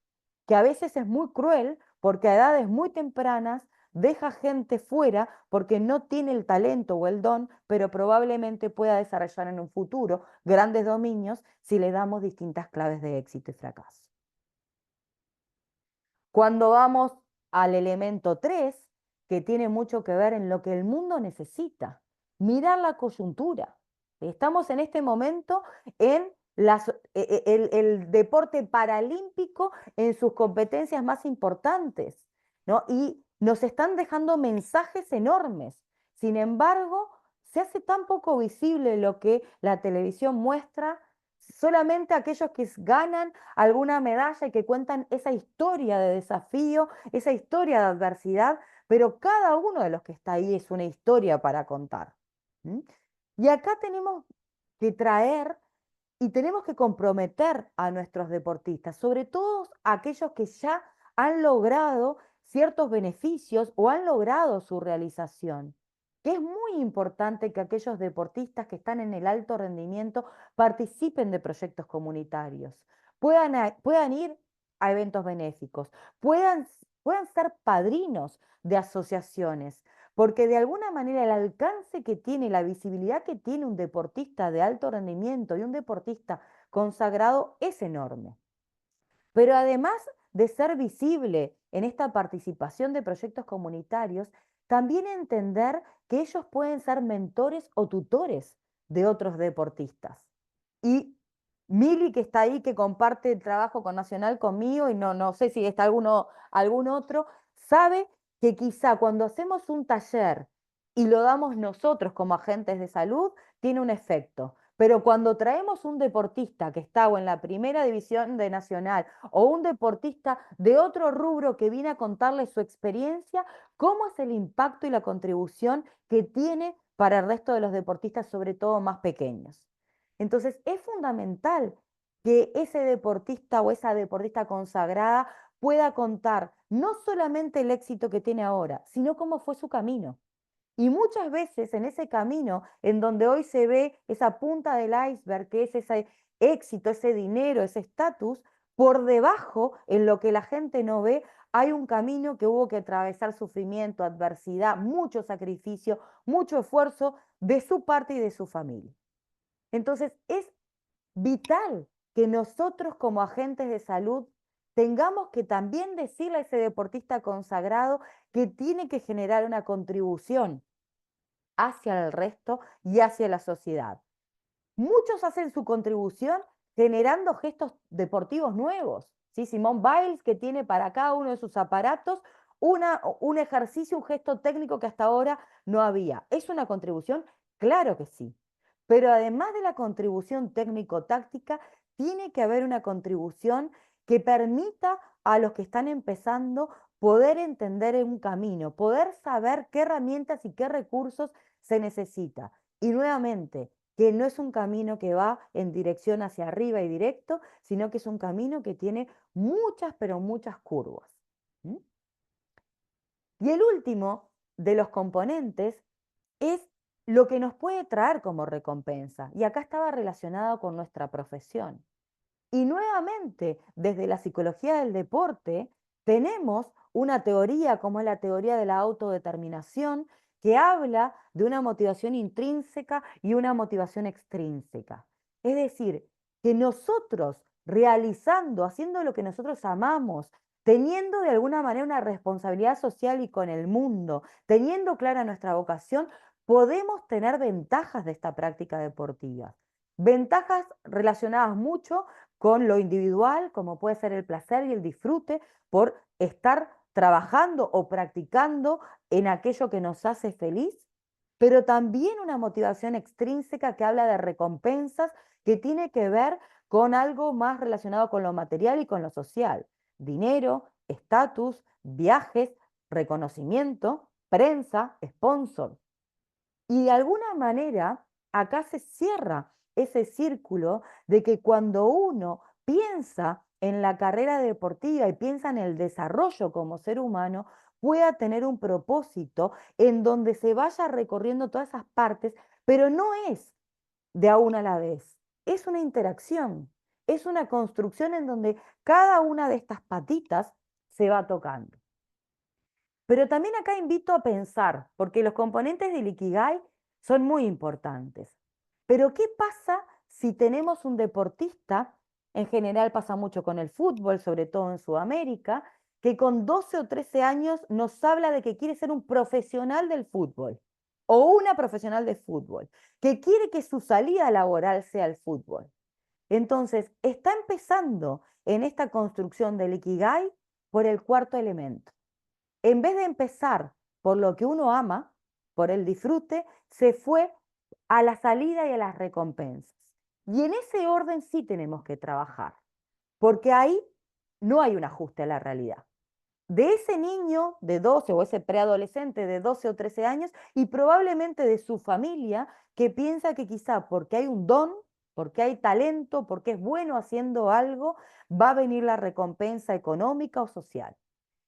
que a veces es muy cruel porque a edades muy tempranas deja gente fuera porque no tiene el talento o el don, pero probablemente pueda desarrollar en un futuro grandes dominios si le damos distintas claves de éxito y fracaso. Cuando vamos al elemento 3, que tiene mucho que ver en lo que el mundo necesita, mirar la coyuntura. Estamos en este momento en el deporte paralímpico en sus competencias más importantes, ¿no? Y nos están dejando mensajes enormes. Sin embargo, se hace tan poco visible lo que la televisión muestra. Solamente aquellos que ganan alguna medalla y que cuentan esa historia de desafío, esa historia de adversidad, pero cada uno de los que está ahí es una historia para contar. Y acá tenemos que traer y tenemos que comprometer a nuestros deportistas, sobre todo aquellos que ya han logrado ciertos beneficios o han logrado su realización. Que es muy importante que aquellos deportistas que están en el alto rendimiento participen de proyectos comunitarios, puedan ir a eventos benéficos, puedan ser padrinos de asociaciones, porque de alguna manera el alcance que tiene, la visibilidad que tiene un deportista de alto rendimiento y un deportista consagrado es enorme. Pero además de ser visible en esta participación de proyectos comunitarios, también entender que ellos pueden ser mentores o tutores de otros deportistas. Y Mili, que está ahí, que comparte el trabajo con Nacional conmigo, y no sé si está algún otro, sabe que quizá cuando hacemos un taller y lo damos nosotros como agentes de salud, tiene un efecto. Pero cuando traemos un deportista que está o en la primera división de Nacional o un deportista de otro rubro que viene a contarle su experiencia, ¿cómo es el impacto y la contribución que tiene para el resto de los deportistas, sobre todo más pequeños? Entonces, es fundamental que ese deportista o esa deportista consagrada pueda contar no solamente el éxito que tiene ahora, sino cómo fue su camino. Y muchas veces en ese camino, en donde hoy se ve esa punta del iceberg, que es ese éxito, ese dinero, ese estatus, por debajo, en lo que la gente no ve, hay un camino que hubo que atravesar sufrimiento, adversidad, mucho sacrificio, mucho esfuerzo de su parte y de su familia. Entonces, es vital que nosotros como agentes de salud tengamos que también decirle a ese deportista consagrado que tiene que generar una contribución hacia el resto y hacia la sociedad. Muchos hacen su contribución generando gestos deportivos nuevos. ¿Sí? Simone Biles, que tiene para cada uno de sus aparatos un ejercicio, un gesto técnico que hasta ahora no había. ¿Es una contribución? Claro que sí. Pero además de la contribución técnico-táctica, tiene que haber una contribución que permita a los que están empezando poder entender un camino, poder saber qué herramientas y qué recursos se necesita. Y nuevamente, que no es un camino que va en dirección hacia arriba y directo, sino que es un camino que tiene muchas, pero muchas curvas. ¿Mm? Y el último de los componentes es lo que nos puede traer como recompensa. Y acá estaba relacionado con nuestra profesión. Y nuevamente, desde la psicología del deporte, tenemos una teoría como es la teoría de la autodeterminación, que habla de una motivación intrínseca y una motivación extrínseca. Es decir, que nosotros realizando, haciendo lo que nosotros amamos, teniendo de alguna manera una responsabilidad social y con el mundo, teniendo clara nuestra vocación, podemos tener ventajas de esta práctica deportiva. Ventajas relacionadas mucho con lo individual, como puede ser el placer y el disfrute por estar trabajando o practicando en aquello que nos hace feliz, pero también una motivación extrínseca que habla de recompensas, que tiene que ver con algo más relacionado con lo material y con lo social. Dinero, estatus, viajes, reconocimiento, prensa, sponsor. Y de alguna manera, acá se cierra ese círculo de que cuando uno piensa en la carrera deportiva y piensa en el desarrollo como ser humano, pueda tener un propósito en donde se vaya recorriendo todas esas partes, pero no es de a una a la vez, es una interacción, es una construcción en donde cada una de estas patitas se va tocando. Pero también acá invito a pensar, porque los componentes del Ikigai son muy importantes. Pero ¿qué pasa si tenemos un deportista, en general pasa mucho con el fútbol, sobre todo en Sudamérica, que con 12 o 13 años nos habla de que quiere ser un profesional del fútbol o una profesional de fútbol, que quiere que su salida laboral sea el fútbol? Entonces, está empezando en esta construcción del Ikigai por el cuarto elemento. En vez de empezar por lo que uno ama, por el disfrute, se fue a la salida y a las recompensas. Y en ese orden sí tenemos que trabajar, porque ahí no hay un ajuste a la realidad. De ese niño de 12 o ese preadolescente de 12 o 13 años y probablemente de su familia que piensa que quizá porque hay un don, porque hay talento, porque es bueno haciendo algo, va a venir la recompensa económica o social.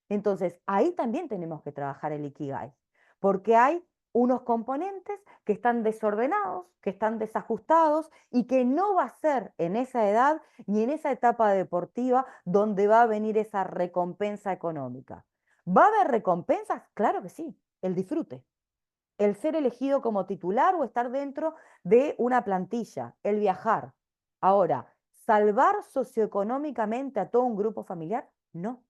Entonces, ahí también tenemos que trabajar el Ikigai, porque hay unos componentes que están desordenados, que están desajustados y que no va a ser en esa edad ni en esa etapa deportiva donde va a venir esa recompensa económica. ¿Va a haber recompensas? Claro que sí, el disfrute, el ser elegido como titular o estar dentro de una plantilla, el viajar. Ahora, ¿salvar socioeconómicamente a todo un grupo familiar? No.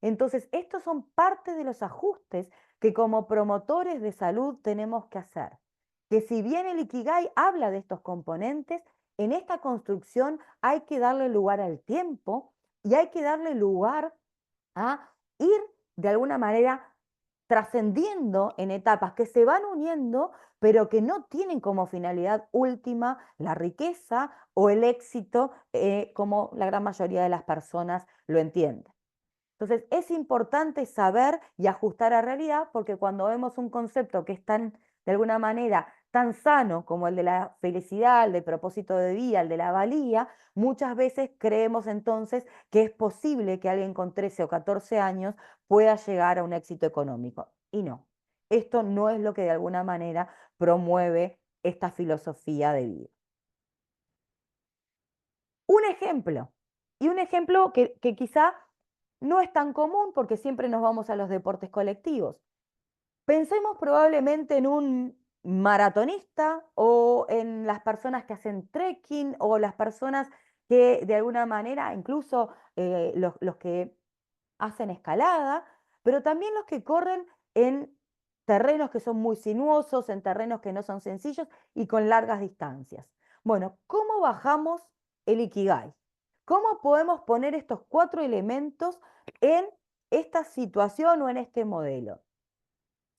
Entonces, estos son parte de los ajustes que como promotores de salud tenemos que hacer. Que si bien el Ikigai habla de estos componentes, en esta construcción hay que darle lugar al tiempo y hay que darle lugar a ir de alguna manera trascendiendo en etapas que se van uniendo, pero que no tienen como finalidad última la riqueza o el éxito, como la gran mayoría de las personas lo entienden. Entonces, es importante saber y ajustar a realidad, porque cuando vemos un concepto que es tan, de alguna manera, tan sano como el de la felicidad, el del propósito de vida, el de la valía, muchas veces creemos entonces que es posible que alguien con 13 o 14 años pueda llegar a un éxito económico. Y no, esto no es lo que de alguna manera promueve esta filosofía de vida. Un ejemplo, y un ejemplo que quizá no es tan común porque siempre nos vamos a los deportes colectivos. Pensemos probablemente en un maratonista o en las personas que hacen trekking o las personas que de alguna manera, incluso los que hacen escalada, pero también los que corren en terrenos que son muy sinuosos, en terrenos que no son sencillos y con largas distancias. Bueno, ¿cómo bajamos el Ikigai? ¿Cómo podemos poner estos 4 elementos en esta situación o en este modelo?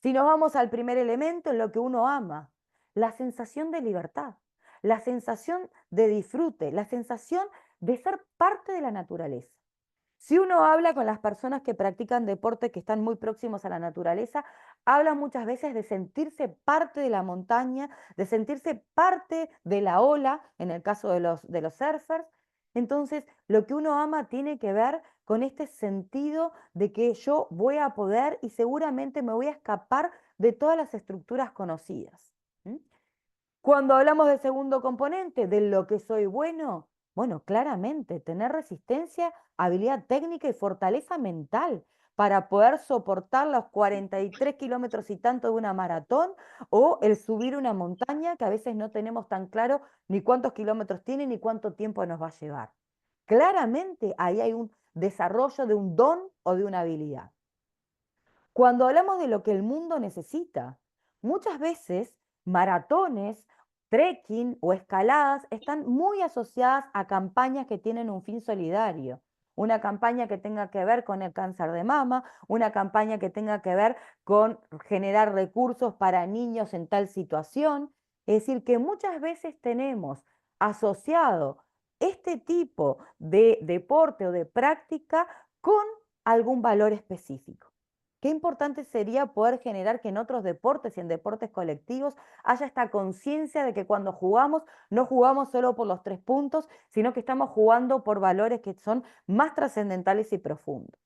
Si nos vamos al primer elemento, en lo que uno ama, la sensación de libertad, la sensación de disfrute, la sensación de ser parte de la naturaleza. Si uno habla con las personas que practican deporte que están muy próximos a la naturaleza, hablan muchas veces de sentirse parte de la montaña, de sentirse parte de la ola, en el caso de los surfers. Entonces, lo que uno ama tiene que ver con este sentido de que yo voy a poder y seguramente me voy a escapar de todas las estructuras conocidas. ¿Mm? Cuando hablamos del segundo componente, de lo que soy bueno, bueno, claramente, tener resistencia, habilidad técnica y fortaleza mental para poder soportar los 43 kilómetros y tanto de una maratón o el subir una montaña que a veces no tenemos tan claro ni cuántos kilómetros tiene ni cuánto tiempo nos va a llevar. Claramente ahí hay un desarrollo de un don o de una habilidad. Cuando hablamos de lo que el mundo necesita, muchas veces maratones, trekking o escaladas están muy asociadas a campañas que tienen un fin solidario. Una campaña que tenga que ver con el cáncer de mama, una campaña que tenga que ver con generar recursos para niños en tal situación. Es decir, que muchas veces tenemos asociado este tipo de deporte o de práctica con algún valor específico. Qué importante sería poder generar que en otros deportes y en deportes colectivos haya esta conciencia de que cuando jugamos, no jugamos solo por los 3 puntos, sino que estamos jugando por valores que son más trascendentales y profundos.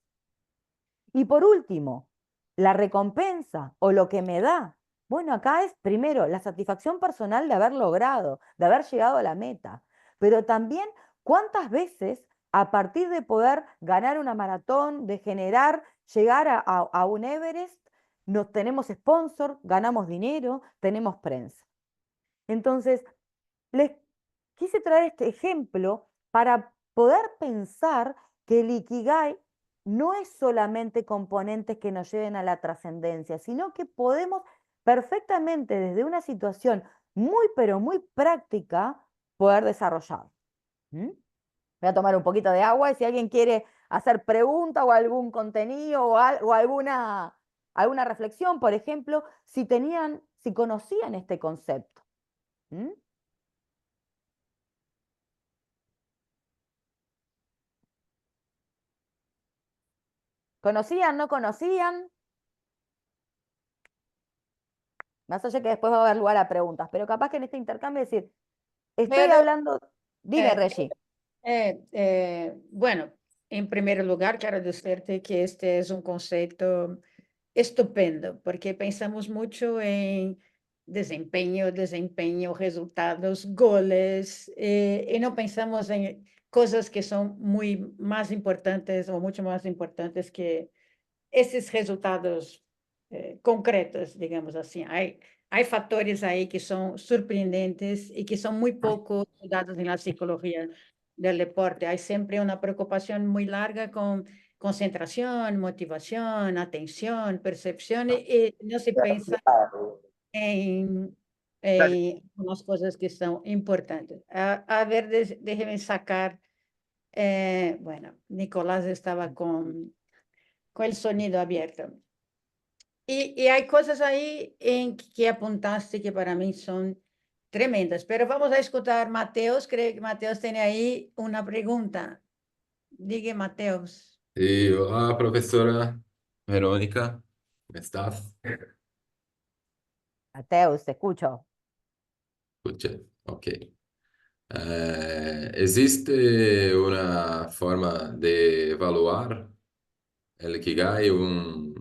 Y por último, la recompensa o lo que me da. Bueno, acá es primero la satisfacción personal de haber logrado, de haber llegado a la meta, pero también cuántas veces a partir de poder ganar una maratón, de generar, llegar a un Everest, nos tenemos sponsor, ganamos dinero, tenemos prensa. Entonces, les quise traer este ejemplo para poder pensar que el Ikigai no es solamente componentes que nos lleven a la trascendencia, sino que podemos perfectamente desde una situación muy, pero muy práctica poder desarrollar. ¿Mm? Voy a tomar un poquito de agua y si alguien quiere hacer pregunta o algún contenido o alguna reflexión, por ejemplo, si conocían este concepto. ¿Mm? ¿Conocían, no conocían? Más allá que después va a haber lugar a preguntas, pero capaz que en este intercambio decir, estoy Pero, hablando, dime, eh, Reggie. bueno, em primeiro lugar, quero dizer-te que este é um conceito estupendo, porque pensamos muito em desempenho, resultados, goles, e não pensamos em coisas que são muito mais importantes ou muito mais importantes que esses resultados concretos, digamos assim. Há fatores aí que são surpreendentes e que são muito pouco estudados na psicologia do deporte. Há sempre uma preocupação muito larga com concentración, motivación, atención, percepción, y no se piensa en unas cosas que son importantes. A ver, déjeme sacar, bueno, Nicolás estaba con el sonido abierto. Y hay cosas ahí en que apuntaste que para mí son tremendas, pero vamos a escuchar Mateus, creo que Mateus tiene ahí una pregunta. Diga, Mateus. Sí, hola, profesora Verónica, ¿cómo estás? Mateus, te escucho. Escucha, ok. ¿Existe una forma de evaluar el Ikigai, una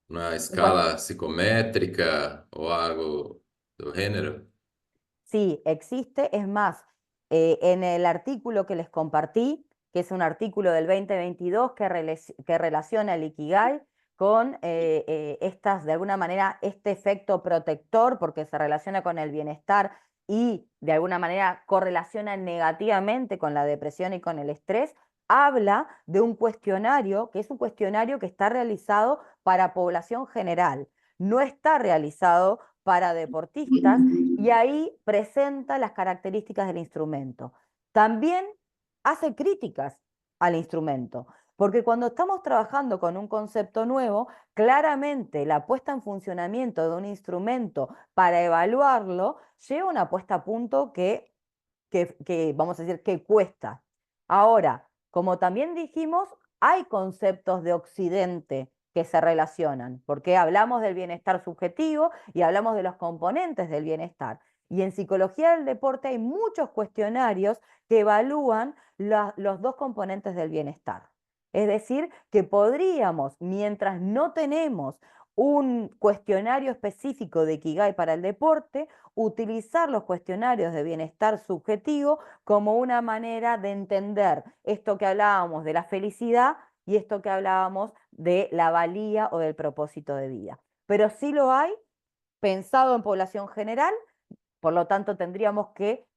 Bueno, escala psicométrica o algo del género? sí, existe. Es más, en el artículo que les compartí, que es un artículo del 2022 que relaciona el Ikigai con de alguna manera, este efecto protector, porque se relaciona con el bienestar y de alguna manera correlaciona negativamente con la depresión y con el estrés, habla de un cuestionario, que es un cuestionario que está realizado para población general, no está realizado para deportistas y ahí presenta las características del instrumento. También hace críticas al instrumento, porque cuando estamos trabajando con un concepto nuevo, claramente la puesta en funcionamiento de un instrumento para evaluarlo lleva una puesta a punto que vamos a decir, que cuesta. Ahora, como también dijimos, hay conceptos de Occidente que se relacionan, porque hablamos del bienestar subjetivo y hablamos de los componentes del bienestar. Y en psicología del deporte hay muchos cuestionarios que evalúan los dos componentes del bienestar. Es decir, que podríamos, mientras no tenemos un cuestionario específico de Ikigai para el deporte, utilizar los cuestionarios de bienestar subjetivo como una manera de entender esto que hablábamos de la felicidad y esto que hablábamos de la valía o del propósito de vida. Pero sí lo hay pensado en población general, por lo tanto tendríamos que,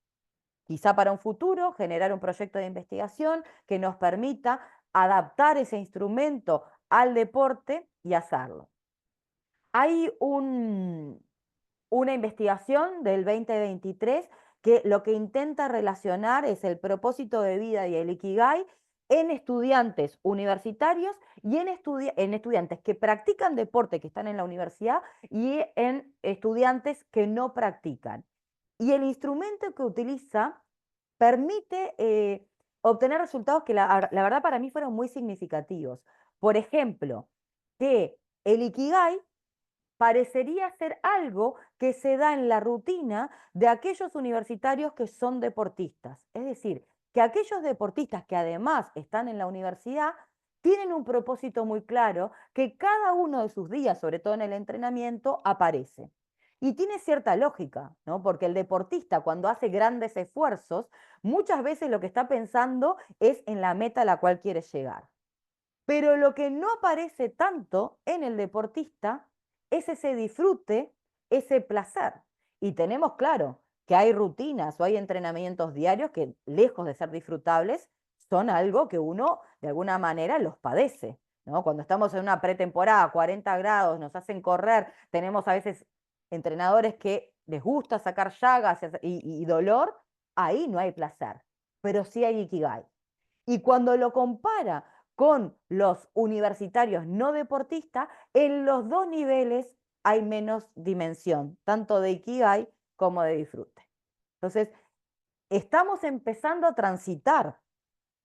quizá para un futuro, generar un proyecto de investigación que nos permita adaptar ese instrumento al deporte y hacerlo. Hay una investigación del 2023 que lo que intenta relacionar es el propósito de vida y el Ikigai en estudiantes universitarios y en estudiantes que practican deporte, que están en la universidad, y en estudiantes que no practican. Y el instrumento que utiliza permite obtener resultados que la verdad para mí fueron muy significativos. Por ejemplo, que el Ikigai parecería ser algo que se da en la rutina de aquellos universitarios que son deportistas. Es decir, que aquellos deportistas que además están en la universidad tienen un propósito muy claro que cada uno de sus días, sobre todo en el entrenamiento, aparece. Y tiene cierta lógica, ¿no? Porque el deportista cuando hace grandes esfuerzos, muchas veces lo que está pensando es en la meta a la cual quiere llegar. Pero lo que no aparece tanto en el deportista es ese disfrute, ese placer. Y tenemos claro que hay rutinas o hay entrenamientos diarios que, lejos de ser disfrutables, son algo que uno de alguna manera los padece, ¿no? Cuando estamos en una pretemporada, 40 grados, nos hacen correr, tenemos a veces entrenadores que les gusta sacar llagas y dolor, ahí no hay placer, pero sí hay Ikigai. Y cuando lo compara con los universitarios no deportistas, en los dos niveles hay menos dimensión, tanto de Ikigai como de disfrute. Entonces, estamos empezando a transitar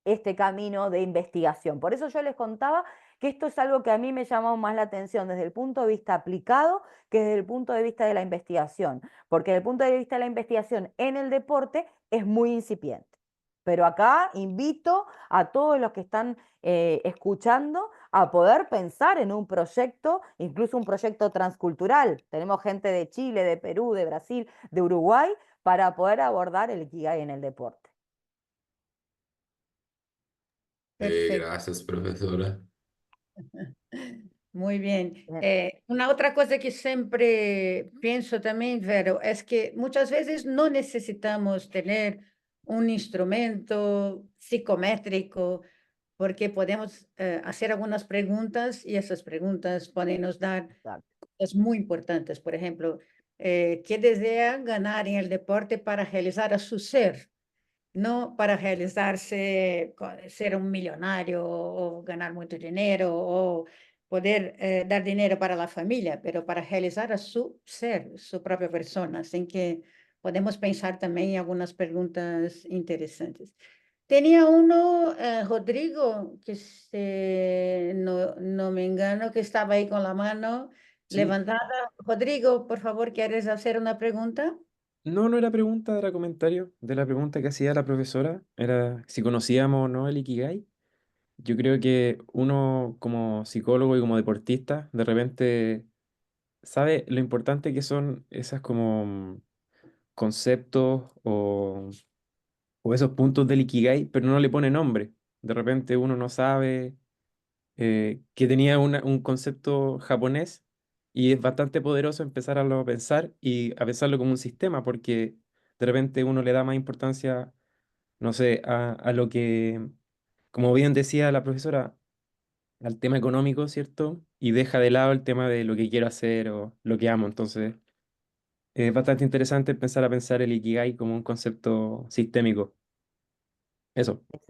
este camino de investigación. Por eso yo les contaba que esto es algo que a mí me llamó más la atención desde el punto de vista aplicado que desde el punto de vista de la investigación, porque desde el punto de vista de la investigación en el deporte es muy incipiente. Pero acá invito a todos los que están escuchando a poder pensar en un proyecto, incluso un proyecto transcultural. Tenemos gente de Chile, de Perú, de Brasil, de Uruguay, para poder abordar el Ikigai en el deporte. Perfecto. Gracias, profesora. Muy bien. Una otra cosa que siempre pienso también, Vero, es que muchas veces no necesitamos tener un instrumento psicométrico porque podemos hacer algunas preguntas y esas preguntas pueden nos dar Exacto. cosas muy importantes. Por ejemplo, ¿qué desea ganar en el deporte para realizar a su ser? No para realizarse, ser un millonario o ganar mucho dinero o poder dar dinero para la familia, pero para realizar a su ser, su propia persona. Así que podemos pensar también en algunas preguntas interesantes. Tenía uno, Rodrigo, que no me engano, que estaba ahí con la mano Sí, levantada. Rodrigo, por favor, ¿quieres hacer una pregunta? no, no era pregunta, era comentario de la pregunta que hacía la profesora, era si conocíamos o no el Ikigai. Yo creo que uno como psicólogo y como deportista, de repente sabe lo importante que son esas como conceptos o esos puntos del Ikigai, pero no le pone nombre. De repente uno no sabe que tenía un concepto japonés y es bastante poderoso empezar a lo pensar y a pensarlo como un sistema, porque de repente uno le da más importancia, no sé, a lo que, como bien decía la profesora, al tema económico, ¿cierto? Y deja de lado el tema de lo que quiero hacer o lo que amo. Entonces, es bastante interesante empezar a pensar el Ikigai como un concepto sistémico. Eso. Ex-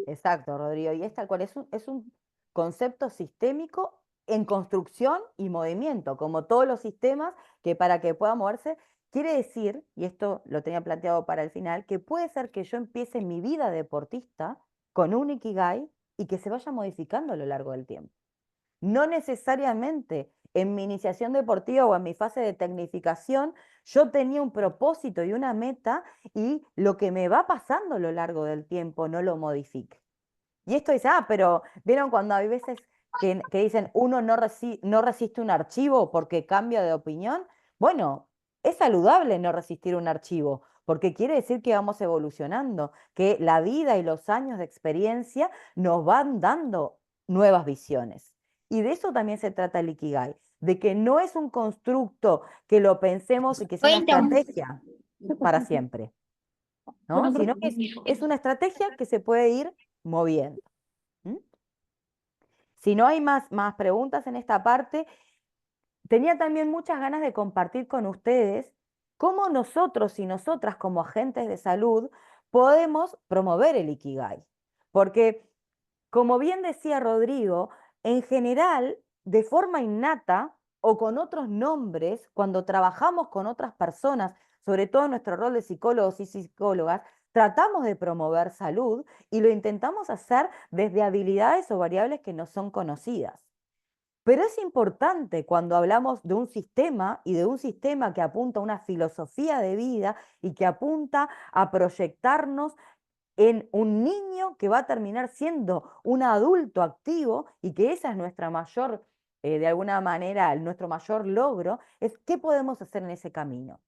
Exacto, Rodrigo. Y es tal cual, es un concepto sistémico en construcción y movimiento, como todos los sistemas que para que pueda moverse, quiere decir, y esto lo tenía planteado para el final, que puede ser que yo empiece mi vida deportista con un Ikigai y que se vaya modificando a lo largo del tiempo. No necesariamente en mi iniciación deportiva o en mi fase de tecnificación, yo tenía un propósito y una meta y lo que me va pasando a lo largo del tiempo no lo modifique. Y esto dice, pero ¿vieron cuando hay veces que dicen uno no resiste un archivo porque cambia de opinión? Bueno, es saludable no resistir un archivo, porque quiere decir que vamos evolucionando, que la vida y los años de experiencia nos van dando nuevas visiones. Y de eso también se trata el Ikigai, de que no es un constructo que lo pensemos y que sea una estrategia para siempre, ¿no? Sino que es una estrategia que se puede ir moviendo. ¿Mm? Si no hay más preguntas en esta parte, tenía también muchas ganas de compartir con ustedes cómo nosotros y nosotras como agentes de salud podemos promover el Ikigai. Porque, como bien decía Rodrigo, en general, de forma innata o con otros nombres, cuando trabajamos con otras personas, sobre todo en nuestro rol de psicólogos y psicólogas, tratamos de promover salud y lo intentamos hacer desde habilidades o variables que no son conocidas. Pero es importante cuando hablamos de un sistema y de un sistema que apunta a una filosofía de vida y que apunta a proyectarnos en un niño que va a terminar siendo un adulto activo y que esa es nuestra mayor, de alguna manera, nuestro mayor logro, es qué podemos hacer en ese camino.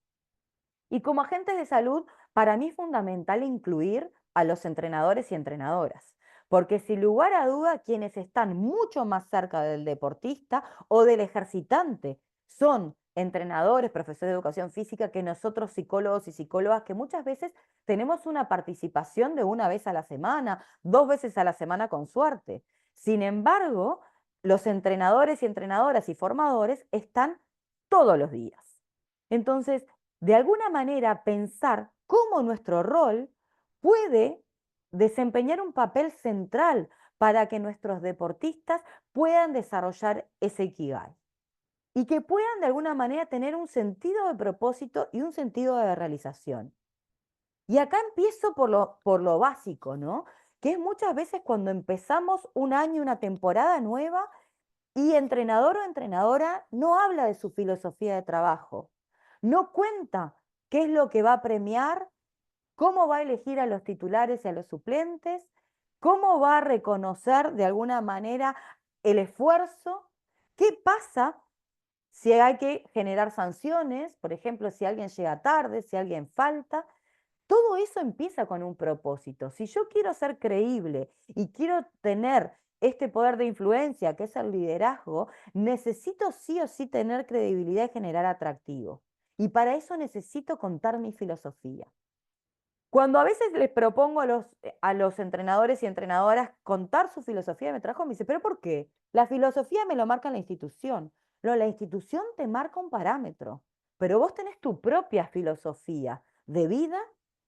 Y como agentes de salud, para mí es fundamental incluir a los entrenadores y entrenadoras, porque sin lugar a duda quienes están mucho más cerca del deportista o del ejercitante son entrenadores, profesores de educación física que nosotros psicólogos y psicólogas que muchas veces tenemos una participación de una vez a la semana, 2 veces a la semana con suerte. Sin embargo, los entrenadores y entrenadoras y formadores están todos los días. Entonces, de alguna manera pensar cómo nuestro rol puede desempeñar un papel central para que nuestros deportistas puedan desarrollar ese Ikigai y que puedan de alguna manera tener un sentido de propósito y un sentido de realización. Y acá empiezo por lo básico, ¿no? Que es muchas veces cuando empezamos un año, una temporada nueva y entrenador o entrenadora no habla de su filosofía de trabajo, no cuenta qué es lo que va a premiar, cómo va a elegir a los titulares y a los suplentes, cómo va a reconocer de alguna manera el esfuerzo, qué pasa si hay que generar sanciones, por ejemplo, si alguien llega tarde, si alguien falta. Todo eso empieza con un propósito. Si yo quiero ser creíble y quiero tener este poder de influencia, que es el liderazgo, necesito sí o sí tener credibilidad y generar atractivo. Y para eso necesito contar mi filosofía. Cuando a veces les propongo a los entrenadores y entrenadoras contar su filosofía de trabajo, me dice, ¿pero por qué? La filosofía me lo marca la institución. No, la institución te marca un parámetro, pero vos tenés tu propia filosofía de vida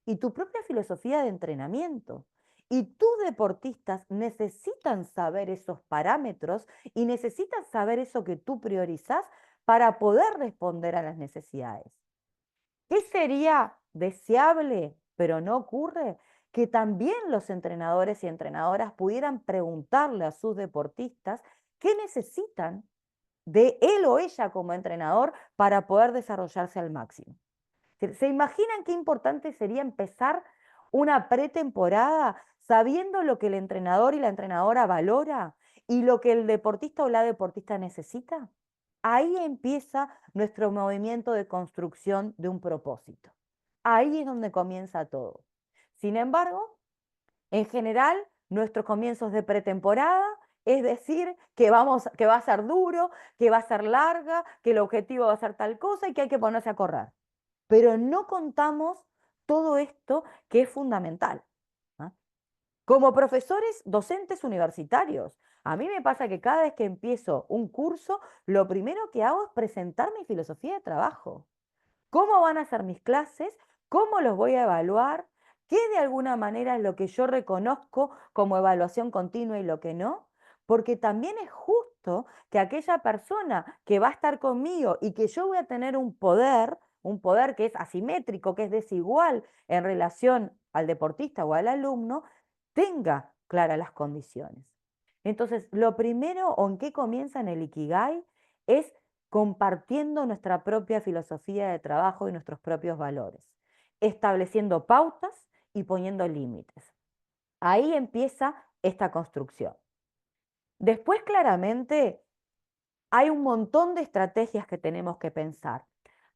y tu propia filosofía de entrenamiento. Y tus deportistas necesitan saber esos parámetros y necesitan saber eso que tú priorizás para poder responder a las necesidades. ¿Qué sería deseable, pero no ocurre? Que también los entrenadores y entrenadoras pudieran preguntarle a sus deportistas qué necesitan de él o ella como entrenador para poder desarrollarse al máximo. ¿Se imaginan qué importante sería empezar una pretemporada sabiendo lo que el entrenador y la entrenadora valora y lo que el deportista o la deportista necesita? Ahí empieza nuestro movimiento de construcción de un propósito. Ahí es donde comienza todo. Sin embargo, en general, nuestros comienzos de pretemporada, es decir, que va a ser duro, que va a ser larga, que el objetivo va a ser tal cosa y que hay que ponerse a correr. Pero no contamos todo esto que es fundamental. ¿Ah? Como profesores docentes universitarios, a mí me pasa que cada vez que empiezo un curso, lo primero que hago es presentar mi filosofía de trabajo. ¿Cómo van a ser mis clases? ¿Cómo los voy a evaluar? ¿Qué de alguna manera es lo que yo reconozco como evaluación continua y lo que no? Porque también es justo que aquella persona que va a estar conmigo y que yo voy a tener un poder que es asimétrico, que es desigual en relación al deportista o al alumno, tenga claras las condiciones. Entonces, lo primero o en qué comienza en el Ikigai es compartiendo nuestra propia filosofía de trabajo y nuestros propios valores, estableciendo pautas y poniendo límites. Ahí empieza esta construcción. Después, claramente, hay un montón de estrategias que tenemos que pensar.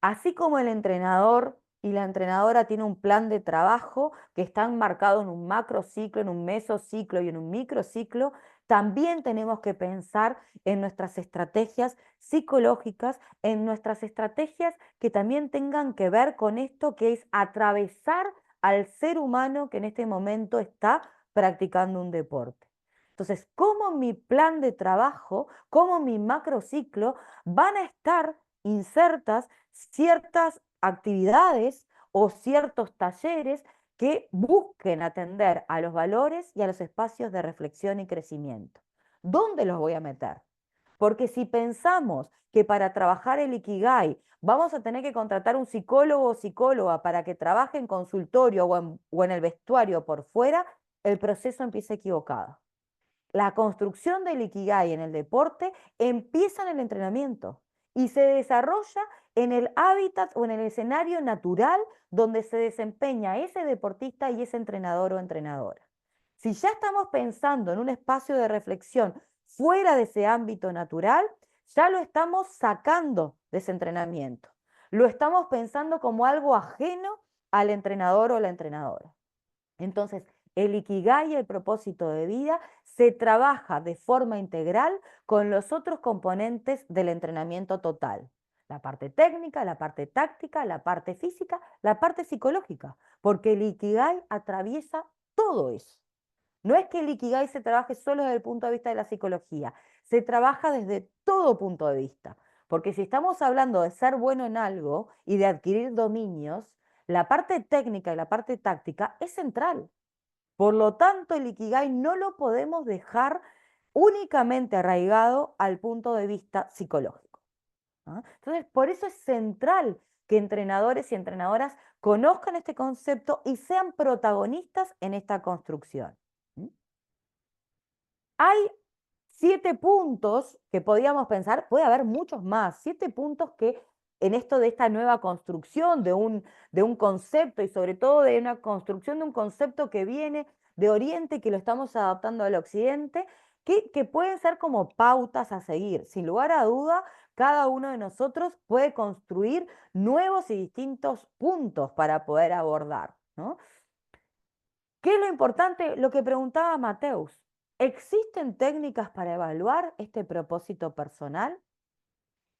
Así como el entrenador y la entrenadora tienen un plan de trabajo que están marcados en un macrociclo, en un mesociclo y en un microciclo, también tenemos que pensar en nuestras estrategias psicológicas, en nuestras estrategias que también tengan que ver con esto que es atravesar al ser humano que en este momento está practicando un deporte. Entonces, cómo mi plan de trabajo, cómo mi macrociclo van a estar insertas ciertas actividades o ciertos talleres que busquen atender a los valores y a los espacios de reflexión y crecimiento. ¿Dónde los voy a meter? Porque si pensamos que para trabajar el Ikigai vamos a tener que contratar un psicólogo o psicóloga para que trabaje en consultorio o en el vestuario por fuera, el proceso empieza equivocado. La construcción del Ikigai en el deporte empieza en el entrenamiento y se desarrolla en el hábitat o en el escenario natural donde se desempeña ese deportista y ese entrenador o entrenadora. Si ya estamos pensando en un espacio de reflexión fuera de ese ámbito natural, ya lo estamos sacando de ese entrenamiento. Lo estamos pensando como algo ajeno al entrenador o la entrenadora. Entonces, el Ikigai y el propósito de vida se trabaja de forma integral con los otros componentes del entrenamiento total. La parte técnica, la parte táctica, la parte física, la parte psicológica, porque el Ikigai atraviesa todo eso. No es que el Ikigai se trabaje solo desde el punto de vista de la psicología, se trabaja desde todo punto de vista. Porque si estamos hablando de ser bueno en algo y de adquirir dominios, la parte técnica y la parte táctica es central. Por lo tanto, el Ikigai no lo podemos dejar únicamente arraigado al punto de vista psicológico. ¿Ah? Entonces, por eso es central que entrenadores y entrenadoras conozcan este concepto y sean protagonistas en esta construcción. ¿Mm? Hay 7 puntos que podíamos pensar, puede haber muchos más, 7 puntos que en esto de esta nueva construcción de un concepto y sobre todo de una construcción de un concepto que viene de Oriente, que lo estamos adaptando al Occidente, que pueden ser como pautas a seguir. Sin lugar a duda, cada uno de nosotros puede construir nuevos y distintos puntos para poder abordar, ¿no? ¿Qué es lo importante? Lo que preguntaba Mateus. ¿Existen técnicas para evaluar este propósito personal?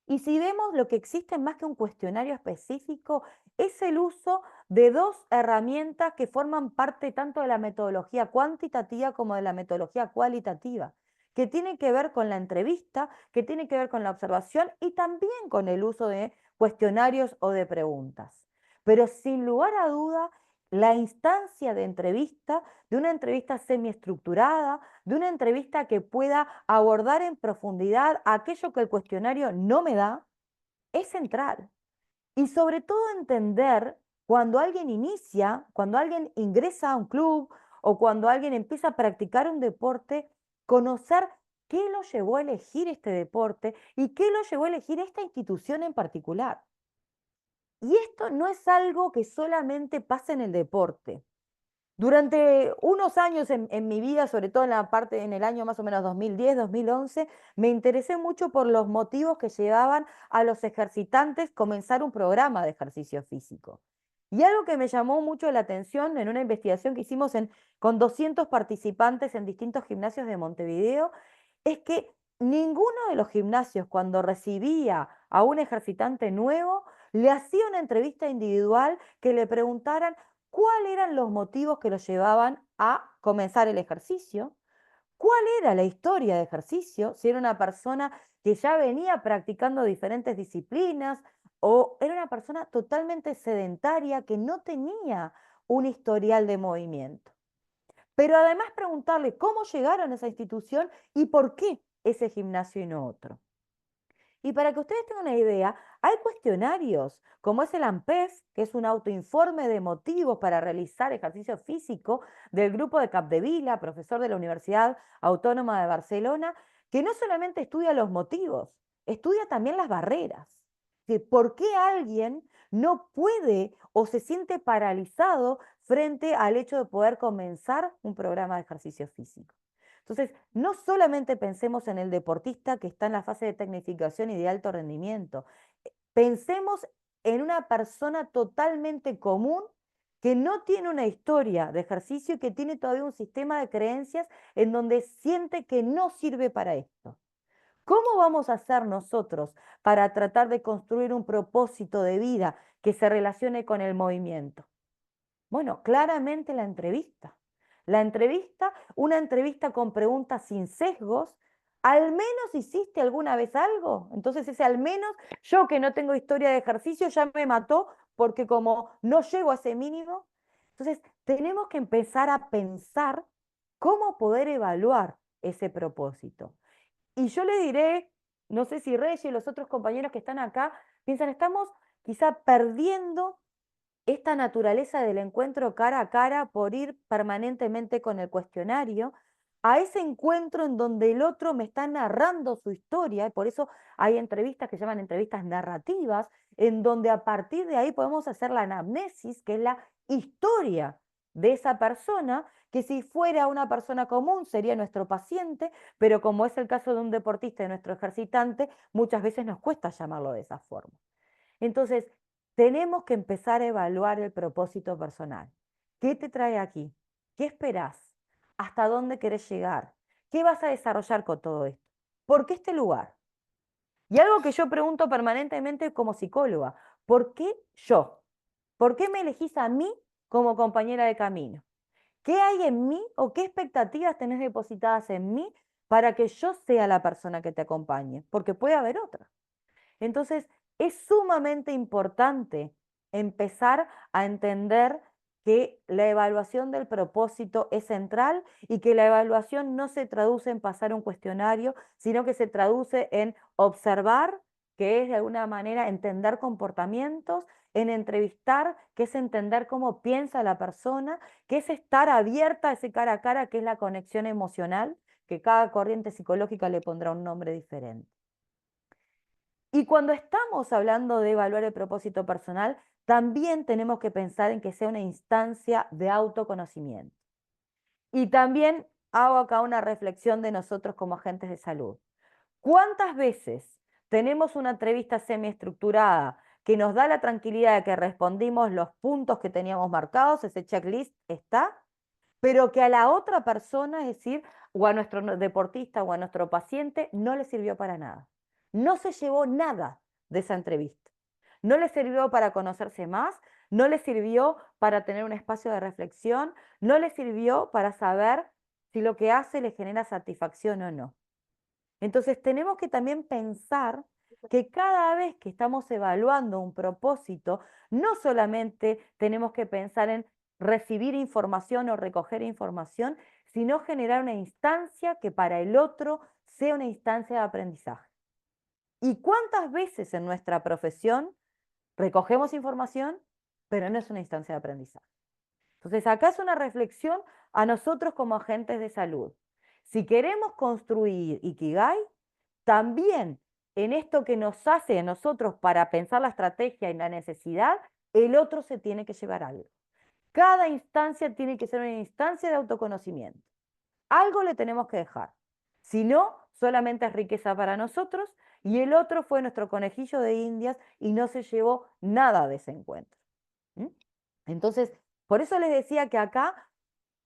Y si vemos lo que existe más que un cuestionario específico, es el uso de dos herramientas que forman parte tanto de la metodología cuantitativa como de la metodología cualitativa, que tienen que ver con la entrevista, que tienen que ver con la observación y también con el uso de cuestionarios o de preguntas. Pero sin lugar a duda, la instancia de entrevista, de una entrevista semiestructurada, de una entrevista que pueda abordar en profundidad aquello que el cuestionario no me da, es central. Y sobre todo entender cuando alguien inicia, cuando alguien ingresa a un club o cuando alguien empieza a practicar un deporte, conocer qué lo llevó a elegir este deporte y qué lo llevó a elegir esta institución en particular. Y esto no es algo que solamente pasa en el deporte. Durante unos años en mi vida, sobre todo en el año más o menos 2010, 2011, me interesé mucho por los motivos que llevaban a los ejercitantes comenzar un programa de ejercicio físico. Y algo que me llamó mucho la atención en una investigación que hicimos con 200 participantes en distintos gimnasios de Montevideo, es que ninguno de los gimnasios, cuando recibía a un ejercitante nuevo, le hacía una entrevista individual que le preguntaran cuáles eran los motivos que los llevaban a comenzar el ejercicio, cuál era la historia de ejercicio, si era una persona que ya venía practicando diferentes disciplinas o era una persona totalmente sedentaria que no tenía un historial de movimiento. Pero además preguntarle cómo llegaron a esa institución y por qué ese gimnasio y no otro. Y para que ustedes tengan una idea, hay cuestionarios, como es el AMPEF, que es un autoinforme de motivos para realizar ejercicio físico del grupo de Capdevila, profesor de la Universidad Autónoma de Barcelona, que no solamente estudia los motivos, estudia también las barreras. ¿Por qué alguien no puede o se siente paralizado frente al hecho de poder comenzar un programa de ejercicio físico? Entonces, no solamente pensemos en el deportista que está en la fase de tecnificación y de alto rendimiento, pensemos en una persona totalmente común que no tiene una historia de ejercicio y que tiene todavía un sistema de creencias en donde siente que no sirve para esto. ¿Cómo vamos a hacer nosotros para tratar de construir un propósito de vida que se relacione con el movimiento? Bueno, claramente la entrevista. La entrevista, una entrevista con preguntas sin sesgos. ¿Al menos hiciste alguna vez algo? Entonces ese al menos, yo que no tengo historia de ejercicio ya me mató porque como no llego a ese mínimo. Entonces tenemos que empezar a pensar cómo poder evaluar ese propósito. Y yo le diré, no sé si Reyes y los otros compañeros que están acá piensan, estamos quizá perdiendo esta naturaleza del encuentro cara a cara por ir permanentemente con el cuestionario, a ese encuentro en donde el otro me está narrando su historia, y por eso hay entrevistas que se llaman entrevistas narrativas, en donde a partir de ahí podemos hacer la anamnesis, que es la historia de esa persona, que si fuera una persona común sería nuestro paciente, pero como es el caso de un deportista y nuestro ejercitante, muchas veces nos cuesta llamarlo de esa forma. Entonces, tenemos que empezar a evaluar el propósito personal. ¿Qué te trae aquí? ¿Qué esperás? ¿Hasta dónde querés llegar? ¿Qué vas a desarrollar con todo esto? ¿Por qué este lugar? Y algo que yo pregunto permanentemente como psicóloga, ¿por qué yo? ¿Por qué me elegís a mí como compañera de camino? ¿Qué hay en mí o qué expectativas tenés depositadas en mí para que yo sea la persona que te acompañe? Porque puede haber otra. Entonces, es sumamente importante empezar a entender que la evaluación del propósito es central y que la evaluación no se traduce en pasar un cuestionario, sino que se traduce en observar, que es de alguna manera entender comportamientos, en entrevistar, que es entender cómo piensa la persona, que es estar abierta a ese cara a cara, que es la conexión emocional, que cada corriente psicológica le pondrá un nombre diferente. Y cuando estamos hablando de evaluar el propósito personal, también tenemos que pensar en que sea una instancia de autoconocimiento. Y también hago acá una reflexión de nosotros como agentes de salud. ¿Cuántas veces tenemos una entrevista semiestructurada que nos da la tranquilidad de que respondimos los puntos que teníamos marcados, ese checklist está, pero que a la otra persona, es decir, o a nuestro deportista o a nuestro paciente, no le sirvió para nada? No se llevó nada de esa entrevista. No le sirvió para conocerse más, no le sirvió para tener un espacio de reflexión, no le sirvió para saber si lo que hace le genera satisfacción o no. Entonces tenemos que también pensar que cada vez que estamos evaluando un propósito, no solamente tenemos que pensar en recibir información o recoger información, sino generar una instancia que para el otro sea una instancia de aprendizaje. ¿Y cuántas veces en nuestra profesión recogemos información, pero no es una instancia de aprendizaje? Entonces acá es una reflexión a nosotros como agentes de salud. Si queremos construir Ikigai, también en esto que nos hace a nosotros para pensar la estrategia y la necesidad, el otro se tiene que llevar algo. Cada instancia tiene que ser una instancia de autoconocimiento. Algo le tenemos que dejar. Si no, solamente es riqueza para nosotros y el otro fue nuestro conejillo de Indias y no se llevó nada de ese encuentro. ¿Mm? Entonces, por eso les decía que acá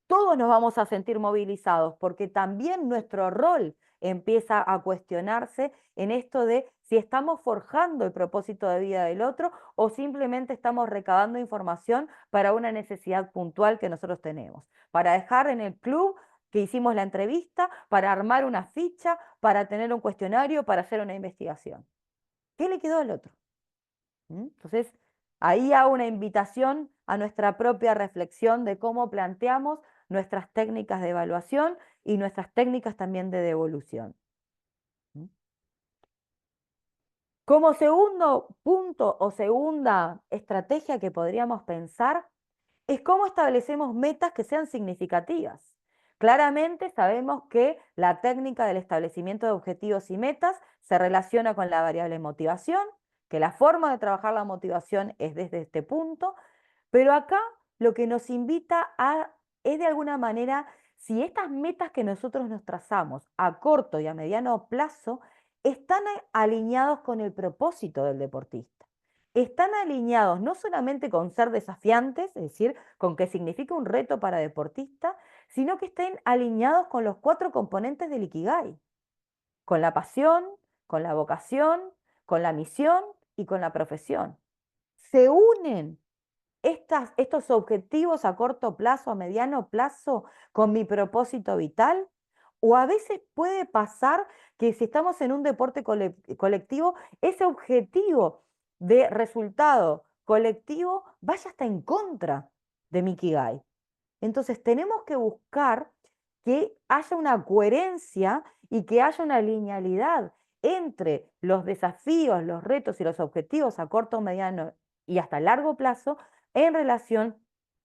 todos nos vamos a sentir movilizados, porque también nuestro rol empieza a cuestionarse en esto de si estamos forjando el propósito de vida del otro o simplemente estamos recabando información para una necesidad puntual que nosotros tenemos, para dejar en el club que hicimos la entrevista, para armar una ficha, para tener un cuestionario, para hacer una investigación. ¿Qué le quedó al otro? Entonces, ahí hago una invitación a nuestra propia reflexión de cómo planteamos nuestras técnicas de evaluación y nuestras técnicas también de devolución. Como segundo punto o segunda estrategia que podríamos pensar es cómo establecemos metas que sean significativas. Claramente sabemos que la técnica del establecimiento de objetivos y metas se relaciona con la variable motivación, que la forma de trabajar la motivación es desde este punto, pero acá lo que nos invita es de alguna manera, si estas metas que nosotros nos trazamos a corto y a mediano plazo están alineados con el propósito del deportista. Están alineados no solamente con ser desafiantes, es decir, con que significa un reto para deportista, sino que estén alineados con los 4 componentes del Ikigai, con la pasión, con la vocación, con la misión y con la profesión. Se unen estos objetivos a corto plazo, a mediano plazo, con mi propósito vital, o a veces puede pasar que si estamos en un deporte colectivo, ese objetivo de resultado colectivo vaya hasta en contra de mi Ikigai. Entonces tenemos que buscar que haya una coherencia y que haya una linealidad entre los desafíos, los retos y los objetivos a corto, mediano y hasta largo plazo en relación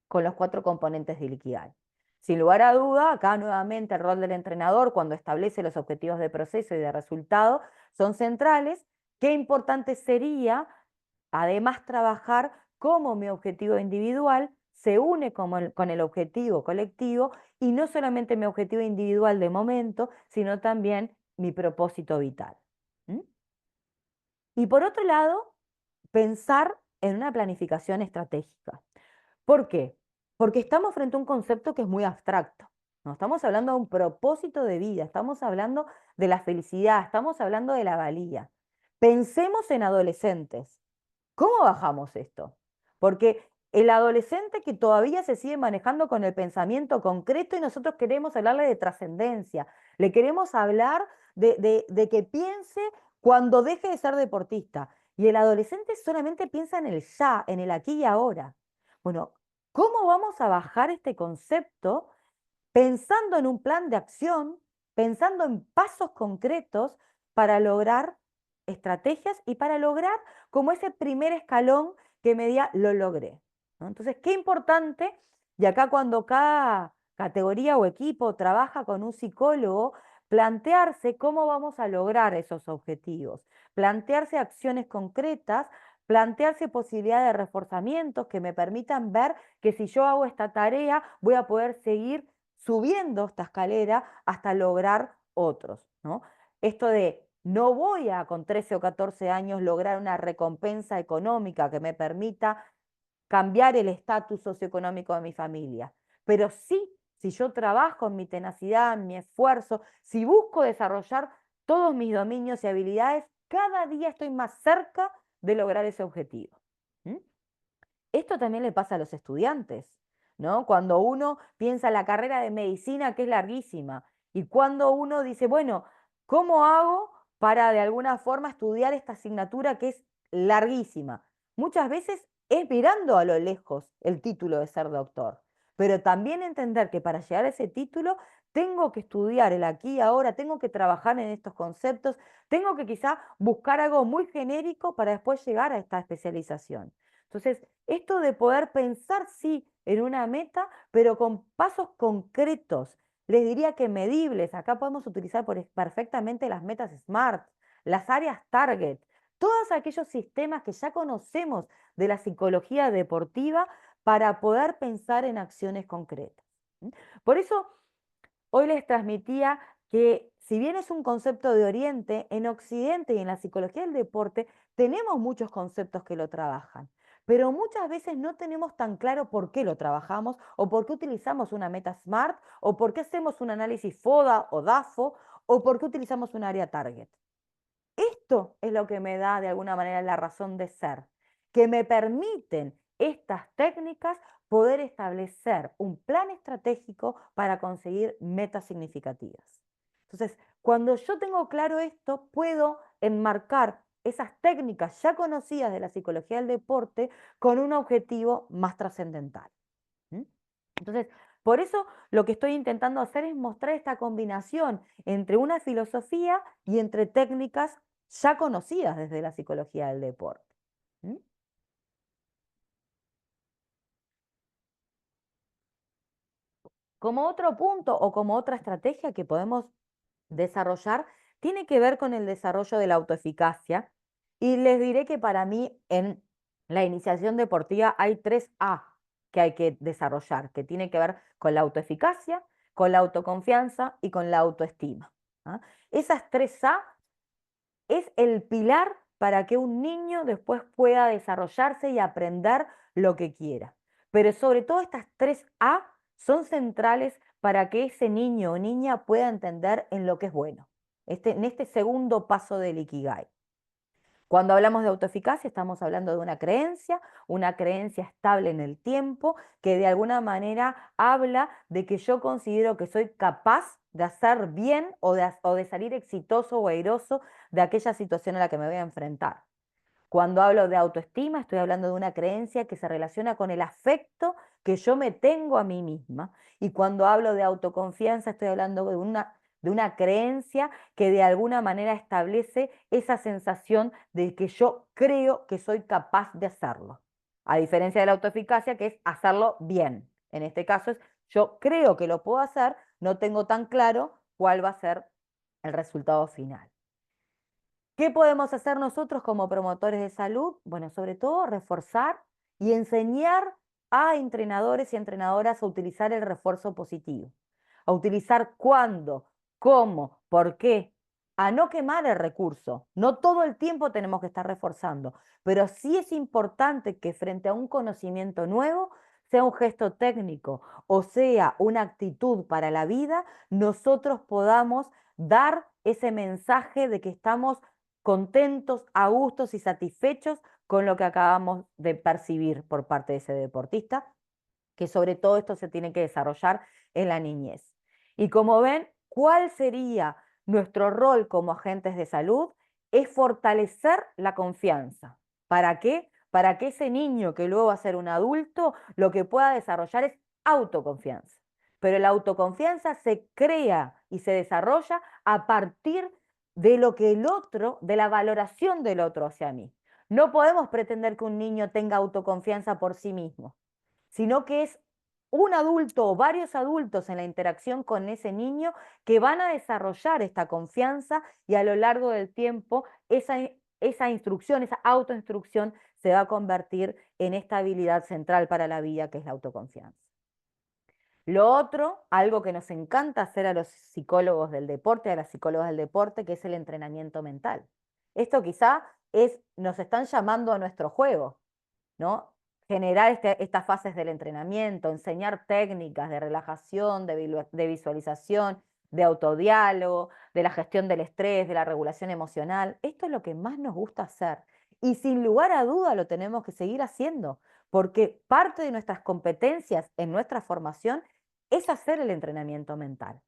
con los 4 componentes del Ikigai. Sin lugar a duda, acá nuevamente el rol del entrenador cuando establece los objetivos de proceso y de resultado son centrales. Qué importante sería, además, trabajar cómo mi objetivo individual se une con el objetivo colectivo y no solamente mi objetivo individual de momento, sino también mi propósito vital. Y por otro lado, pensar en una planificación estratégica. ¿Por qué? Porque estamos frente a un concepto que es muy abstracto. No estamos hablando de un propósito de vida, estamos hablando de la felicidad, estamos hablando de la valía. Pensemos en adolescentes. ¿Cómo bajamos esto? Porque el adolescente que todavía se sigue manejando con el pensamiento concreto y nosotros queremos hablarle de trascendencia, le queremos hablar de que piense cuando deje de ser deportista. Y el adolescente solamente piensa en el ya, en el aquí y ahora. Bueno, ¿cómo vamos a bajar este concepto pensando en un plan de acción, pensando en pasos concretos para lograr estrategias y para lograr como ese primer escalón que me diga, lo logré, ¿no? Entonces, qué importante, y acá cuando cada categoría o equipo trabaja con un psicólogo, plantearse cómo vamos a lograr esos objetivos, plantearse acciones concretas, plantearse posibilidades de reforzamientos que me permitan ver que si yo hago esta tarea voy a poder seguir subiendo esta escalera hasta lograr otros, ¿no? Esto de no voy a con 13 o 14 años lograr una recompensa económica que me permita cambiar el estatus socioeconómico de mi familia, pero sí, si yo trabajo en mi tenacidad, en mi esfuerzo, si busco desarrollar todos mis dominios y habilidades, cada día estoy más cerca de lograr ese objetivo. ¿Mm? Esto también le pasa a los estudiantes, ¿no? Cuando uno piensa en la carrera de medicina, que es larguísima, y cuando uno dice, bueno, ¿cómo hago para de alguna forma estudiar esta asignatura que es larguísima? Muchas veces es mirando a lo lejos el título de ser doctor, pero también entender que para llegar a ese título tengo que estudiar el aquí y ahora, tengo que trabajar en estos conceptos, tengo que quizá buscar algo muy genérico para después llegar a esta especialización. Entonces, esto de poder pensar, sí, en una meta, pero con pasos concretos, les diría que medibles. Acá podemos utilizar perfectamente las metas SMART, las áreas target, todos aquellos sistemas que ya conocemos de la psicología deportiva para poder pensar en acciones concretas. Por eso, hoy les transmitía que si bien es un concepto de Oriente, en Occidente y en la psicología del deporte tenemos muchos conceptos que lo trabajan, pero muchas veces no tenemos tan claro por qué lo trabajamos o por qué utilizamos una meta SMART o por qué hacemos un análisis FODA o DAFO o por qué utilizamos un área target. Esto es lo que me da de alguna manera la razón de ser, que me permiten estas técnicas poder establecer un plan estratégico para conseguir metas significativas. Entonces, cuando yo tengo claro esto, puedo enmarcar esas técnicas ya conocidas de la psicología del deporte con un objetivo más trascendental. ¿Mm? Entonces, por eso lo que estoy intentando hacer es mostrar esta combinación entre una filosofía y entre técnicas ya conocidas desde la psicología del deporte. ¿Mm? Como otro punto o como otra estrategia que podemos desarrollar, tiene que ver con el desarrollo de la autoeficacia. Y les diré que para mí en la iniciación deportiva hay 3 A que hay que desarrollar, que tiene que ver con la autoeficacia, con la autoconfianza y con la autoestima. ¿Ah? Esas 3 A es el pilar para que un niño después pueda desarrollarse y aprender lo que quiera. Pero sobre todo estas 3 A son centrales para que ese niño o niña pueda entender en lo que es bueno, en este segundo paso del Ikigai. Cuando hablamos de autoeficacia estamos hablando de una creencia estable en el tiempo, que de alguna manera habla de que yo considero que soy capaz de hacer bien o de salir exitoso o airoso de aquella situación a la que me voy a enfrentar. Cuando hablo de autoestima, estoy hablando de una creencia que se relaciona con el afecto que yo me tengo a mí misma. Y cuando hablo de autoconfianza, estoy hablando de una creencia que de alguna manera establece esa sensación de que yo creo que soy capaz de hacerlo. A diferencia de la autoeficacia, que es hacerlo bien. En este caso es yo creo que lo puedo hacer, no tengo tan claro cuál va a ser el resultado final. ¿Qué podemos hacer nosotros como promotores de salud? Bueno, sobre todo reforzar y enseñar a entrenadores y entrenadoras a utilizar el refuerzo positivo, a utilizar cuándo, cómo, por qué, a no quemar el recurso. No todo el tiempo tenemos que estar reforzando, pero sí es importante que frente a un conocimiento nuevo, sea un gesto técnico o sea una actitud para la vida, nosotros podamos dar ese mensaje de que estamos contentos, a gustos y satisfechos con lo que acabamos de percibir por parte de ese deportista, que sobre todo esto se tiene que desarrollar en la niñez. Y como ven, ¿cuál sería nuestro rol como agentes de salud? Es fortalecer la confianza. ¿Para qué? Para que ese niño que luego va a ser un adulto, lo que pueda desarrollar es autoconfianza. Pero la autoconfianza se crea y se desarrolla a partir de lo que el otro, de la valoración del otro hacia mí. No podemos pretender que un niño tenga autoconfianza por sí mismo, sino que es un adulto o varios adultos en la interacción con ese niño que van a desarrollar esta confianza y a lo largo del tiempo esa instrucción, esa autoinstrucción se va a convertir en esta habilidad central para la vida que es la autoconfianza. Lo otro, algo que nos encanta hacer a los psicólogos del deporte, a las psicólogas del deporte, que es el entrenamiento mental. Esto quizá nos están llamando a nuestro juego, ¿no? Generar estas fases del entrenamiento, enseñar técnicas de relajación, de visualización, de autodiálogo, de la gestión del estrés, de la regulación emocional. Esto es lo que más nos gusta hacer. Y sin lugar a duda lo tenemos que seguir haciendo, porque parte de nuestras competencias en nuestra formación es hacer el entrenamiento mental.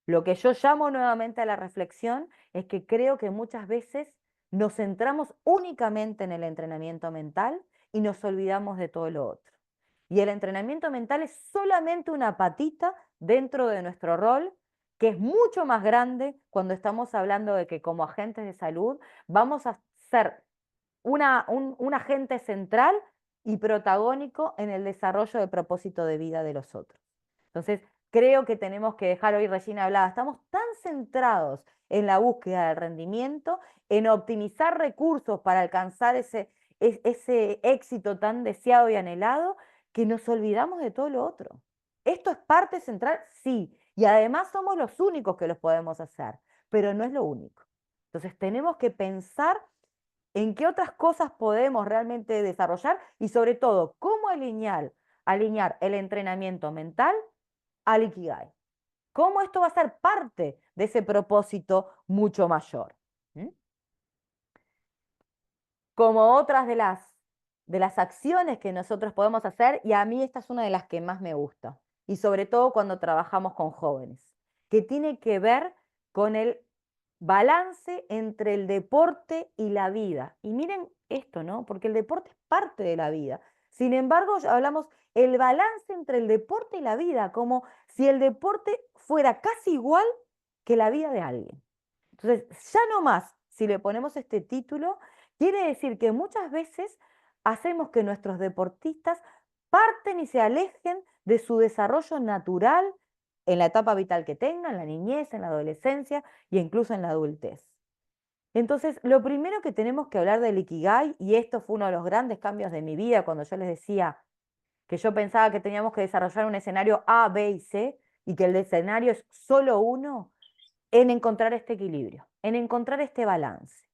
Lo que yo llamo nuevamente a la reflexión es que creo que muchas veces nos centramos únicamente en el entrenamiento mental y nos olvidamos de todo lo otro. Y el entrenamiento mental es solamente una patita dentro de nuestro rol, que es mucho más grande cuando estamos hablando de que como agentes de salud vamos a ser un agente central y protagónico en el desarrollo del propósito de vida de los otros. Entonces, creo que tenemos que dejar, hoy Regina hablaba, estamos tan centrados en la búsqueda del rendimiento, en optimizar recursos para alcanzar ese éxito tan deseado y anhelado, que nos olvidamos de todo lo otro. Esto es parte central, sí, y además somos los únicos que los podemos hacer, pero no es lo único. Entonces tenemos que pensar en qué otras cosas podemos realmente desarrollar y sobre todo, cómo alinear el entrenamiento mental al Ikigai. Cómo esto va a ser parte de ese propósito mucho mayor. ¿Mm? Como otras de las acciones que nosotros podemos hacer, y a mí esta es una de las que más me gusta, y sobre todo cuando trabajamos con jóvenes, que tiene que ver con el balance entre el deporte y la vida. Y miren esto, ¿no? Porque el deporte es parte de la vida. Sin embargo, hablamos el balance entre el deporte y la vida, como si el deporte fuera casi igual que la vida de alguien. Entonces, ya no más, si le ponemos este título, quiere decir que muchas veces hacemos que nuestros deportistas parten y se alejen de su desarrollo natural en la etapa vital que tengan, en la niñez, en la adolescencia e incluso en la adultez. Entonces, lo primero que tenemos que hablar del Ikigai, y esto fue uno de los grandes cambios de mi vida cuando yo les decía que yo pensaba que teníamos que desarrollar un escenario A, B y C, y que el escenario es solo uno, en encontrar este equilibrio, en encontrar este balance.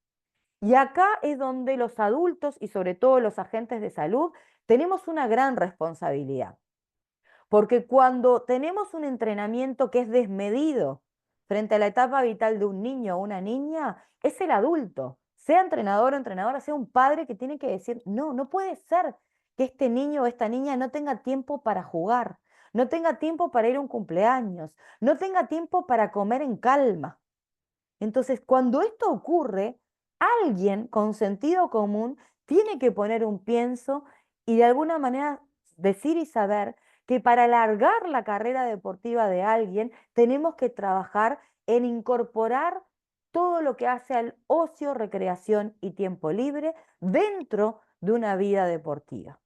Y acá es donde los adultos y sobre todo los agentes de salud tenemos una gran responsabilidad. Porque cuando tenemos un entrenamiento que es desmedido frente a la etapa vital de un niño o una niña, es el adulto, sea entrenador o entrenadora, sea un padre que tiene que decir, no, no puede ser que este niño o esta niña no tenga tiempo para jugar, no tenga tiempo para ir a un cumpleaños, no tenga tiempo para comer en calma. Entonces, cuando esto ocurre, alguien con sentido común tiene que poner un pienso y de alguna manera decir y saber que para alargar la carrera deportiva de alguien tenemos que trabajar en incorporar todo lo que hace al ocio, recreación y tiempo libre dentro de una vida deportiva.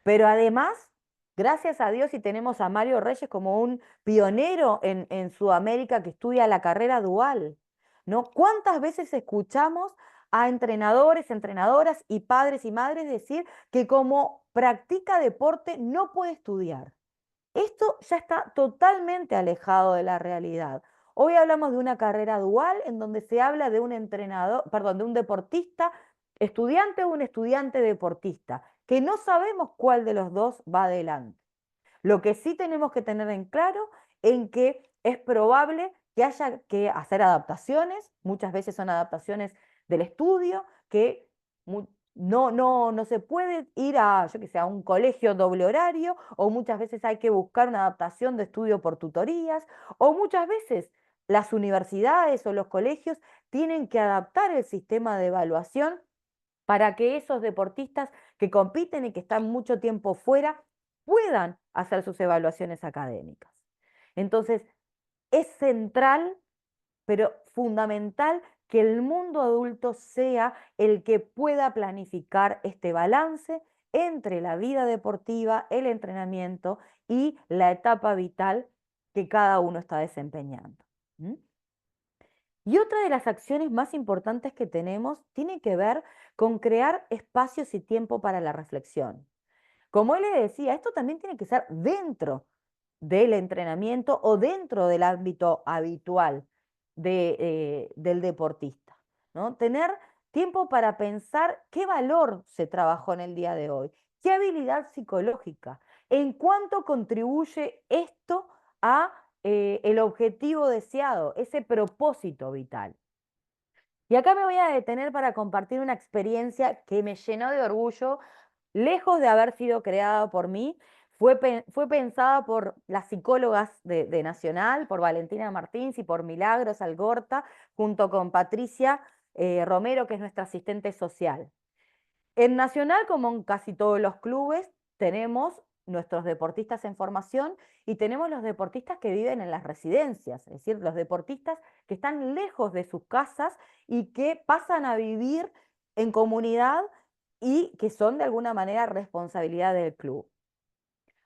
Pero además, gracias a Dios y tenemos a Mario Reyes como un pionero en Sudamérica que estudia la carrera dual, ¿no? ¿Cuántas veces escuchamos a entrenadores, entrenadoras y padres y madres decir que como practica deporte no puede estudiar? Esto ya está totalmente alejado de la realidad. Hoy hablamos de una carrera dual en donde se habla de un entrenador, perdón, de un deportista estudiante o un estudiante deportista, que no sabemos cuál de los dos va adelante. Lo que sí tenemos que tener en claro en que es probable que haya que hacer adaptaciones, muchas veces son adaptaciones del estudio, que no se puede ir a, yo que sé, a un colegio doble horario, o muchas veces hay que buscar una adaptación de estudio por tutorías, o muchas veces las universidades o los colegios tienen que adaptar el sistema de evaluación para que esos deportistas que compiten y que están mucho tiempo fuera puedan hacer sus evaluaciones académicas. Entonces, es central, pero fundamental, que el mundo adulto sea el que pueda planificar este balance entre la vida deportiva, el entrenamiento y la etapa vital que cada uno está desempeñando. ¿Mm? Y otra de las acciones más importantes que tenemos tiene que ver con crear espacios y tiempo para la reflexión. Como él le decía, esto también tiene que ser dentro del entrenamiento o dentro del ámbito habitual del deportista, ¿no? Tener tiempo para pensar qué valor se trabajó en el día de hoy, qué habilidad psicológica, en cuánto contribuye esto a el objetivo deseado, ese propósito vital. Y acá me voy a detener para compartir una experiencia que me llenó de orgullo, lejos de haber sido creada por mí, fue pensada por las psicólogas de Nacional, por Valentina Martins y por Milagros Algorta, junto con Patricia Romero, que es nuestra asistente social. En Nacional, como en casi todos los clubes, tenemos nuestros deportistas en formación y tenemos los deportistas que viven en las residencias, es decir, los deportistas que están lejos de sus casas y que pasan a vivir en comunidad y que son de alguna manera responsabilidad del club.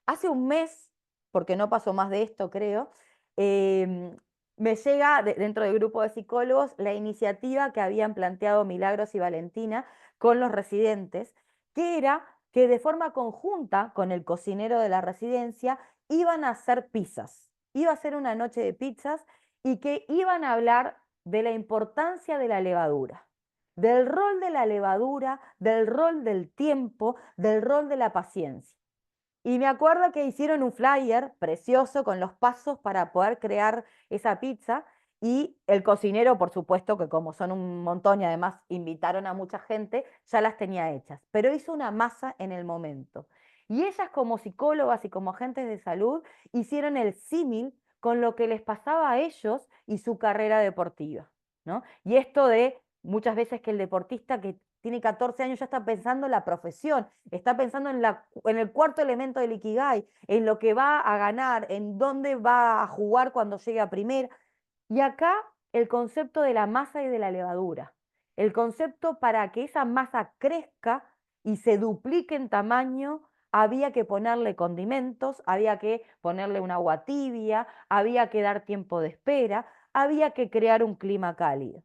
Hace un mes, porque no pasó más de esto, creo, me llega dentro del grupo de psicólogos la iniciativa que habían planteado Milagros y Valentina con los residentes, que era que de forma conjunta con el cocinero de la residencia iban a hacer pizzas. Iba a ser una noche de pizzas y que iban a hablar de la importancia de la levadura, del rol de la levadura, del rol del tiempo, del rol de la paciencia. Y me acuerdo que hicieron un flyer precioso con los pasos para poder crear esa pizza y el cocinero, por supuesto, que como son un montón y además invitaron a mucha gente, ya las tenía hechas, pero hizo una masa en el momento. Y ellas como psicólogas y como agentes de salud hicieron el símil con lo que les pasaba a ellos y su carrera deportiva, ¿no? Y esto de muchas veces que el deportista que tiene 14 años ya está pensando en la profesión, está pensando en el cuarto elemento del Ikigai, en lo que va a ganar, en dónde va a jugar cuando llegue a primera. Y acá el concepto de la masa y de la levadura, el concepto para que esa masa crezca y se duplique en tamaño, había que ponerle condimentos, había que ponerle un agua tibia, había que dar tiempo de espera, había que crear un clima cálido.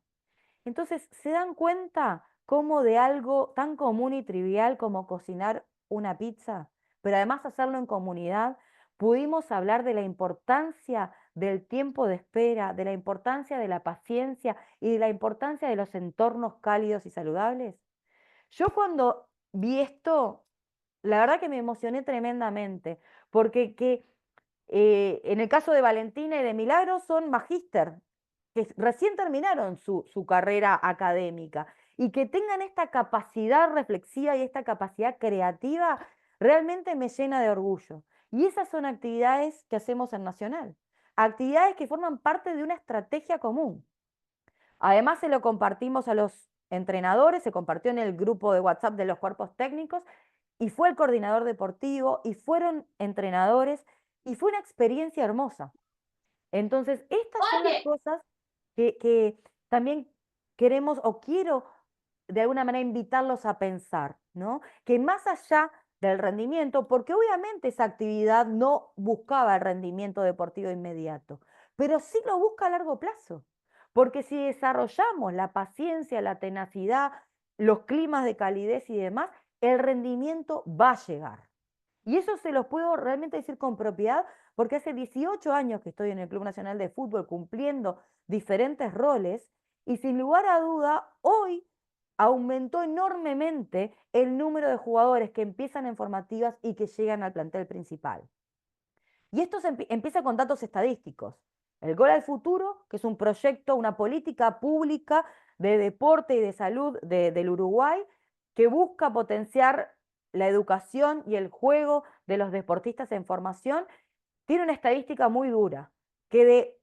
Entonces, ¿se dan cuenta cómo de algo tan común y trivial como cocinar una pizza, pero además hacerlo en comunidad, pudimos hablar de la importancia del tiempo de espera, de la importancia de la paciencia y de la importancia de los entornos cálidos y saludables? Yo cuando vi esto, la verdad que me emocioné tremendamente, porque en el caso de Valentina y de Milagros son magíster, que recién terminaron su carrera académica y que tengan esta capacidad reflexiva y esta capacidad creativa, realmente me llena de orgullo. Y esas son actividades que hacemos en Nacional, actividades que forman parte de una estrategia común. Además, se lo compartimos a los entrenadores, se compartió en el grupo de WhatsApp de los cuerpos técnicos y fue el coordinador deportivo y fueron entrenadores y fue una experiencia hermosa. Entonces, estas son las cosas que también queremos o quiero de alguna manera invitarlos a pensar, ¿no? Que más allá del rendimiento, porque obviamente esa actividad no buscaba el rendimiento deportivo inmediato, pero sí lo busca a largo plazo, porque si desarrollamos la paciencia, la tenacidad, los climas de calidez y demás, el rendimiento va a llegar. Y eso se los puedo realmente decir con propiedad, porque hace 18 años que estoy en el Club Nacional de Fútbol cumpliendo diferentes roles y sin lugar a duda, hoy aumentó enormemente el número de jugadores que empiezan en formativas y que llegan al plantel principal. Y esto empieza con datos estadísticos. El Gol al Futuro, que es un proyecto, una política pública de deporte y de salud del Uruguay, que busca potenciar la educación y el juego de los deportistas en formación, tiene una estadística muy dura, que de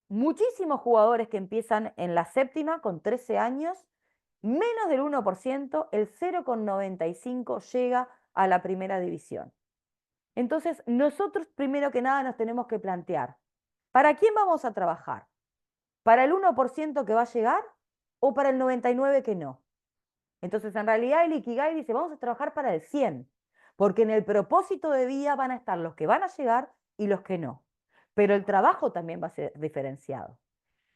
muchísimos jugadores que empiezan en la séptima con 13 años, menos del 1%, el 0,95 llega a la primera división. Entonces, nosotros primero que nada nos tenemos que plantear, ¿para quién vamos a trabajar? ¿Para el 1% que va a llegar o para el 99% que no? Entonces, en realidad el Ikigai dice, vamos a trabajar para el 100%, porque en el propósito de vida van a estar los que van a llegar y los que no. Pero el trabajo también va a ser diferenciado.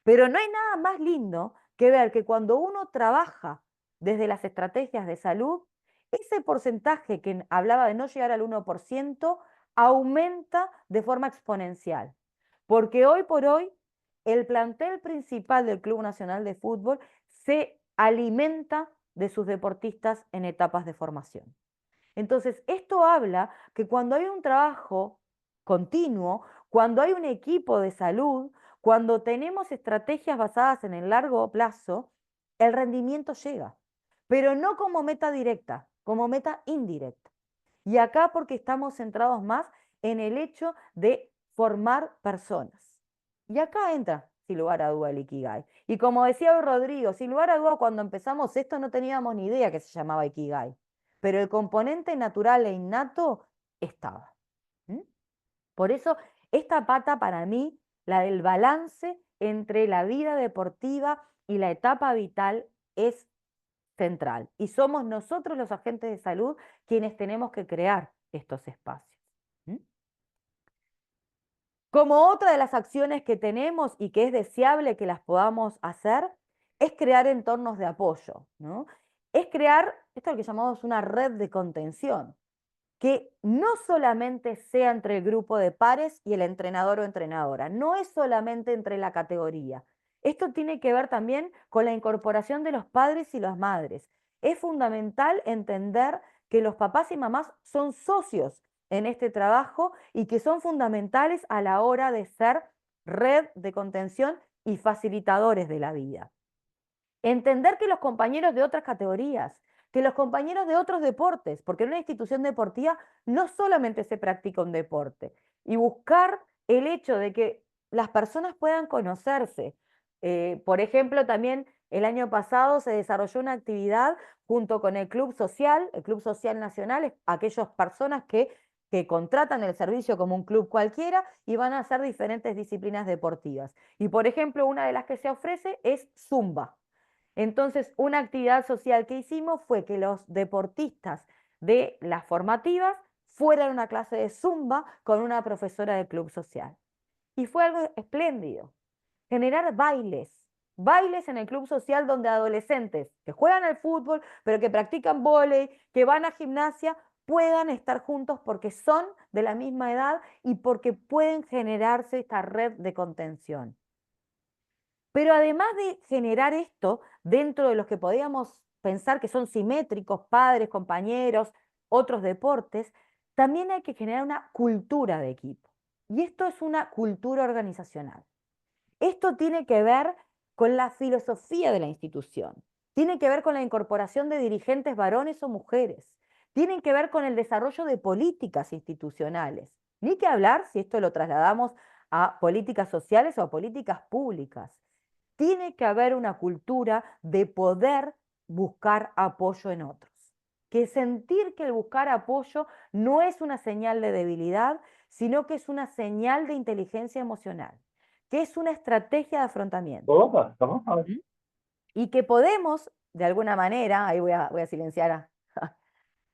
Pero no hay nada más lindo que ver que cuando uno trabaja desde las estrategias de salud, ese porcentaje que hablaba de no llegar al 1% aumenta de forma exponencial. Porque hoy por hoy el plantel principal del Club Nacional de Fútbol se alimenta de sus deportistas en etapas de formación. Entonces, esto habla que cuando hay un trabajo continuo, cuando hay un equipo de salud, cuando tenemos estrategias basadas en el largo plazo, el rendimiento llega, pero no como meta directa, como meta indirecta. Y acá porque estamos centrados más en el hecho de formar personas. Y acá entra, sin lugar a duda, el Ikigai. Y como decía hoy Rodrigo, sin lugar a duda, cuando empezamos esto no teníamos ni idea que se llamaba Ikigai, pero el componente natural e innato estaba. ¿Mm? Por eso, esta pata para mí, la del balance entre la vida deportiva y la etapa vital, es central. Y somos nosotros los agentes de salud quienes tenemos que crear estos espacios. ¿Mm? Como otra de las acciones que tenemos y que es deseable que las podamos hacer, es crear entornos de apoyo, ¿no? Es crear esto lo que llamamos una red de contención, que no solamente sea entre el grupo de pares y el entrenador o entrenadora, no es solamente entre la categoría. Esto tiene que ver también con la incorporación de los padres y las madres. Es fundamental entender que los papás y mamás son socios en este trabajo y que son fundamentales a la hora de ser red de contención y facilitadores de la vida. Entender que los compañeros de otras categorías, que los compañeros de otros deportes, porque en una institución deportiva no solamente se practica un deporte, y buscar el hecho de que las personas puedan conocerse. Por ejemplo, también el año pasado se desarrolló una actividad junto con el Club Social Nacional, aquellas personas que contratan el servicio como un club cualquiera y van a hacer diferentes disciplinas deportivas. Y por ejemplo, una de las que se ofrece es Zumba. Entonces, una actividad social que hicimos fue que los deportistas de las formativas fueran a una clase de Zumba con una profesora del club social. Y fue algo espléndido. Generar bailes en el club social donde adolescentes que juegan al fútbol, pero que practican vóley, que van a gimnasia, puedan estar juntos porque son de la misma edad y porque pueden generarse esta red de contención. Pero además de generar esto dentro de los que podíamos pensar que son simétricos, padres, compañeros, otros deportes, también hay que generar una cultura de equipo. Y esto es una cultura organizacional. Esto tiene que ver con la filosofía de la institución, tiene que ver con la incorporación de dirigentes varones o mujeres, tiene que ver con el desarrollo de políticas institucionales. Ni que hablar si esto lo trasladamos a políticas sociales o a políticas públicas. Tiene que haber una cultura de poder buscar apoyo en otros. Que sentir que el buscar apoyo no es una señal de debilidad, sino que es una señal de inteligencia emocional, que es una estrategia de afrontamiento. ¿Mm? Y que podemos, de alguna manera, ahí voy a silenciar,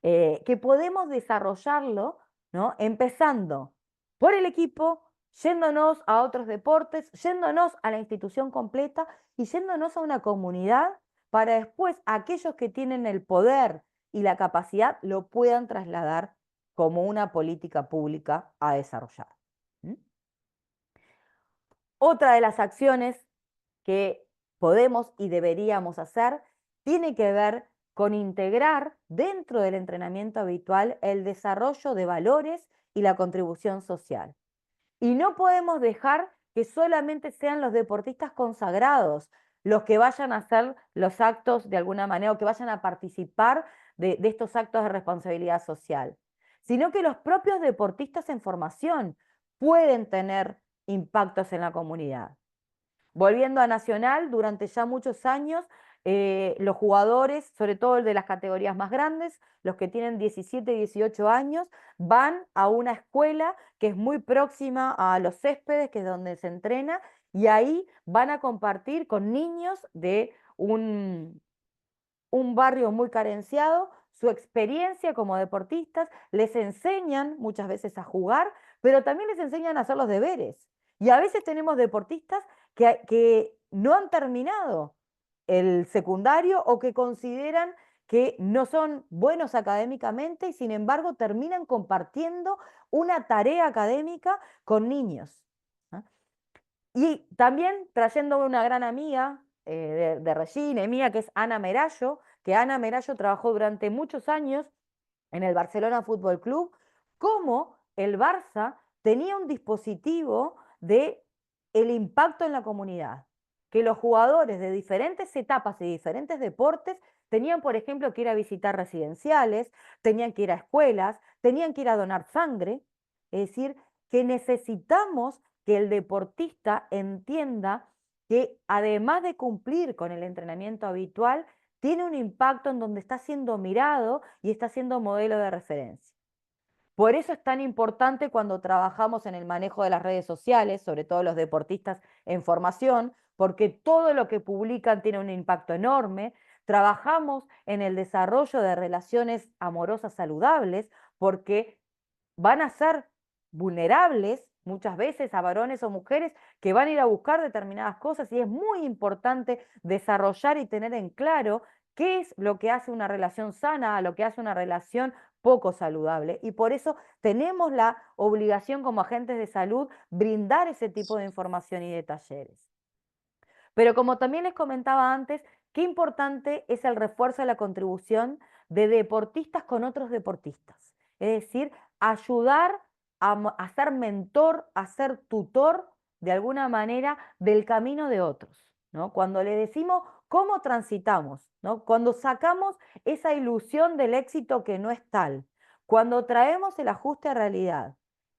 que podemos desarrollarlo, ¿no? Empezando por el equipo, yéndonos a otros deportes, yéndonos a la institución completa y yéndonos a una comunidad para después aquellos que tienen el poder y la capacidad lo puedan trasladar como una política pública a desarrollar. ¿Mm? Otra de las acciones que podemos y deberíamos hacer tiene que ver con integrar dentro del entrenamiento habitual el desarrollo de valores y la contribución social. Y no podemos dejar que solamente sean los deportistas consagrados los que vayan a hacer los actos de alguna manera o que vayan a participar de estos actos de responsabilidad social, sino que los propios deportistas en formación pueden tener impactos en la comunidad. Volviendo a Nacional, durante ya muchos años, los jugadores, sobre todo el de las categorías más grandes, los que tienen 17 y 18 años, van a una escuela que es muy próxima a los céspedes, que es donde se entrena, y ahí van a compartir con niños de un barrio muy carenciado su experiencia como deportistas, les enseñan muchas veces a jugar, pero también les enseñan a hacer los deberes. Y a veces tenemos deportistas que no han terminado el secundario o que consideran que no son buenos académicamente y sin embargo terminan compartiendo una tarea académica con niños. ¿Ah? Y también trayendo una gran amiga de Regina y mía, que es Ana Merallo, que Ana Merallo trabajó durante muchos años en el Barcelona Fútbol Club, cómo el Barça tenía un dispositivo de el impacto en la comunidad, que los jugadores de diferentes etapas y diferentes deportes tenían, por ejemplo, que ir a visitar residenciales, tenían que ir a escuelas, tenían que ir a donar sangre. Es decir, que necesitamos que el deportista entienda que además de cumplir con el entrenamiento habitual, tiene un impacto en donde está siendo mirado y está siendo modelo de referencia. Por eso es tan importante cuando trabajamos en el manejo de las redes sociales, sobre todo los deportistas en formación, porque todo lo que publican tiene un impacto enorme. Trabajamos en el desarrollo de relaciones amorosas saludables, porque van a ser vulnerables muchas veces a varones o mujeres que van a ir a buscar determinadas cosas, y es muy importante desarrollar y tener en claro qué es lo que hace una relación sana a lo que hace una relación poco saludable. Y por eso tenemos la obligación como agentes de salud brindar ese tipo de información y de talleres. Pero como también les comentaba antes, qué importante es el refuerzo de la contribución de deportistas con otros deportistas. Es decir, ayudar a ser mentor, a ser tutor de alguna manera del camino de otros, ¿no? Cuando le decimos cómo transitamos, ¿no? Cuando sacamos esa ilusión del éxito que no es tal, cuando traemos el ajuste a realidad,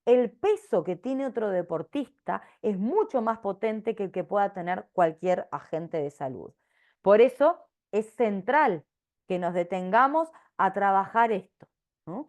el peso que tiene otro deportista es mucho más potente que el que pueda tener cualquier agente de salud. Por eso es central que nos detengamos a trabajar esto, ¿no?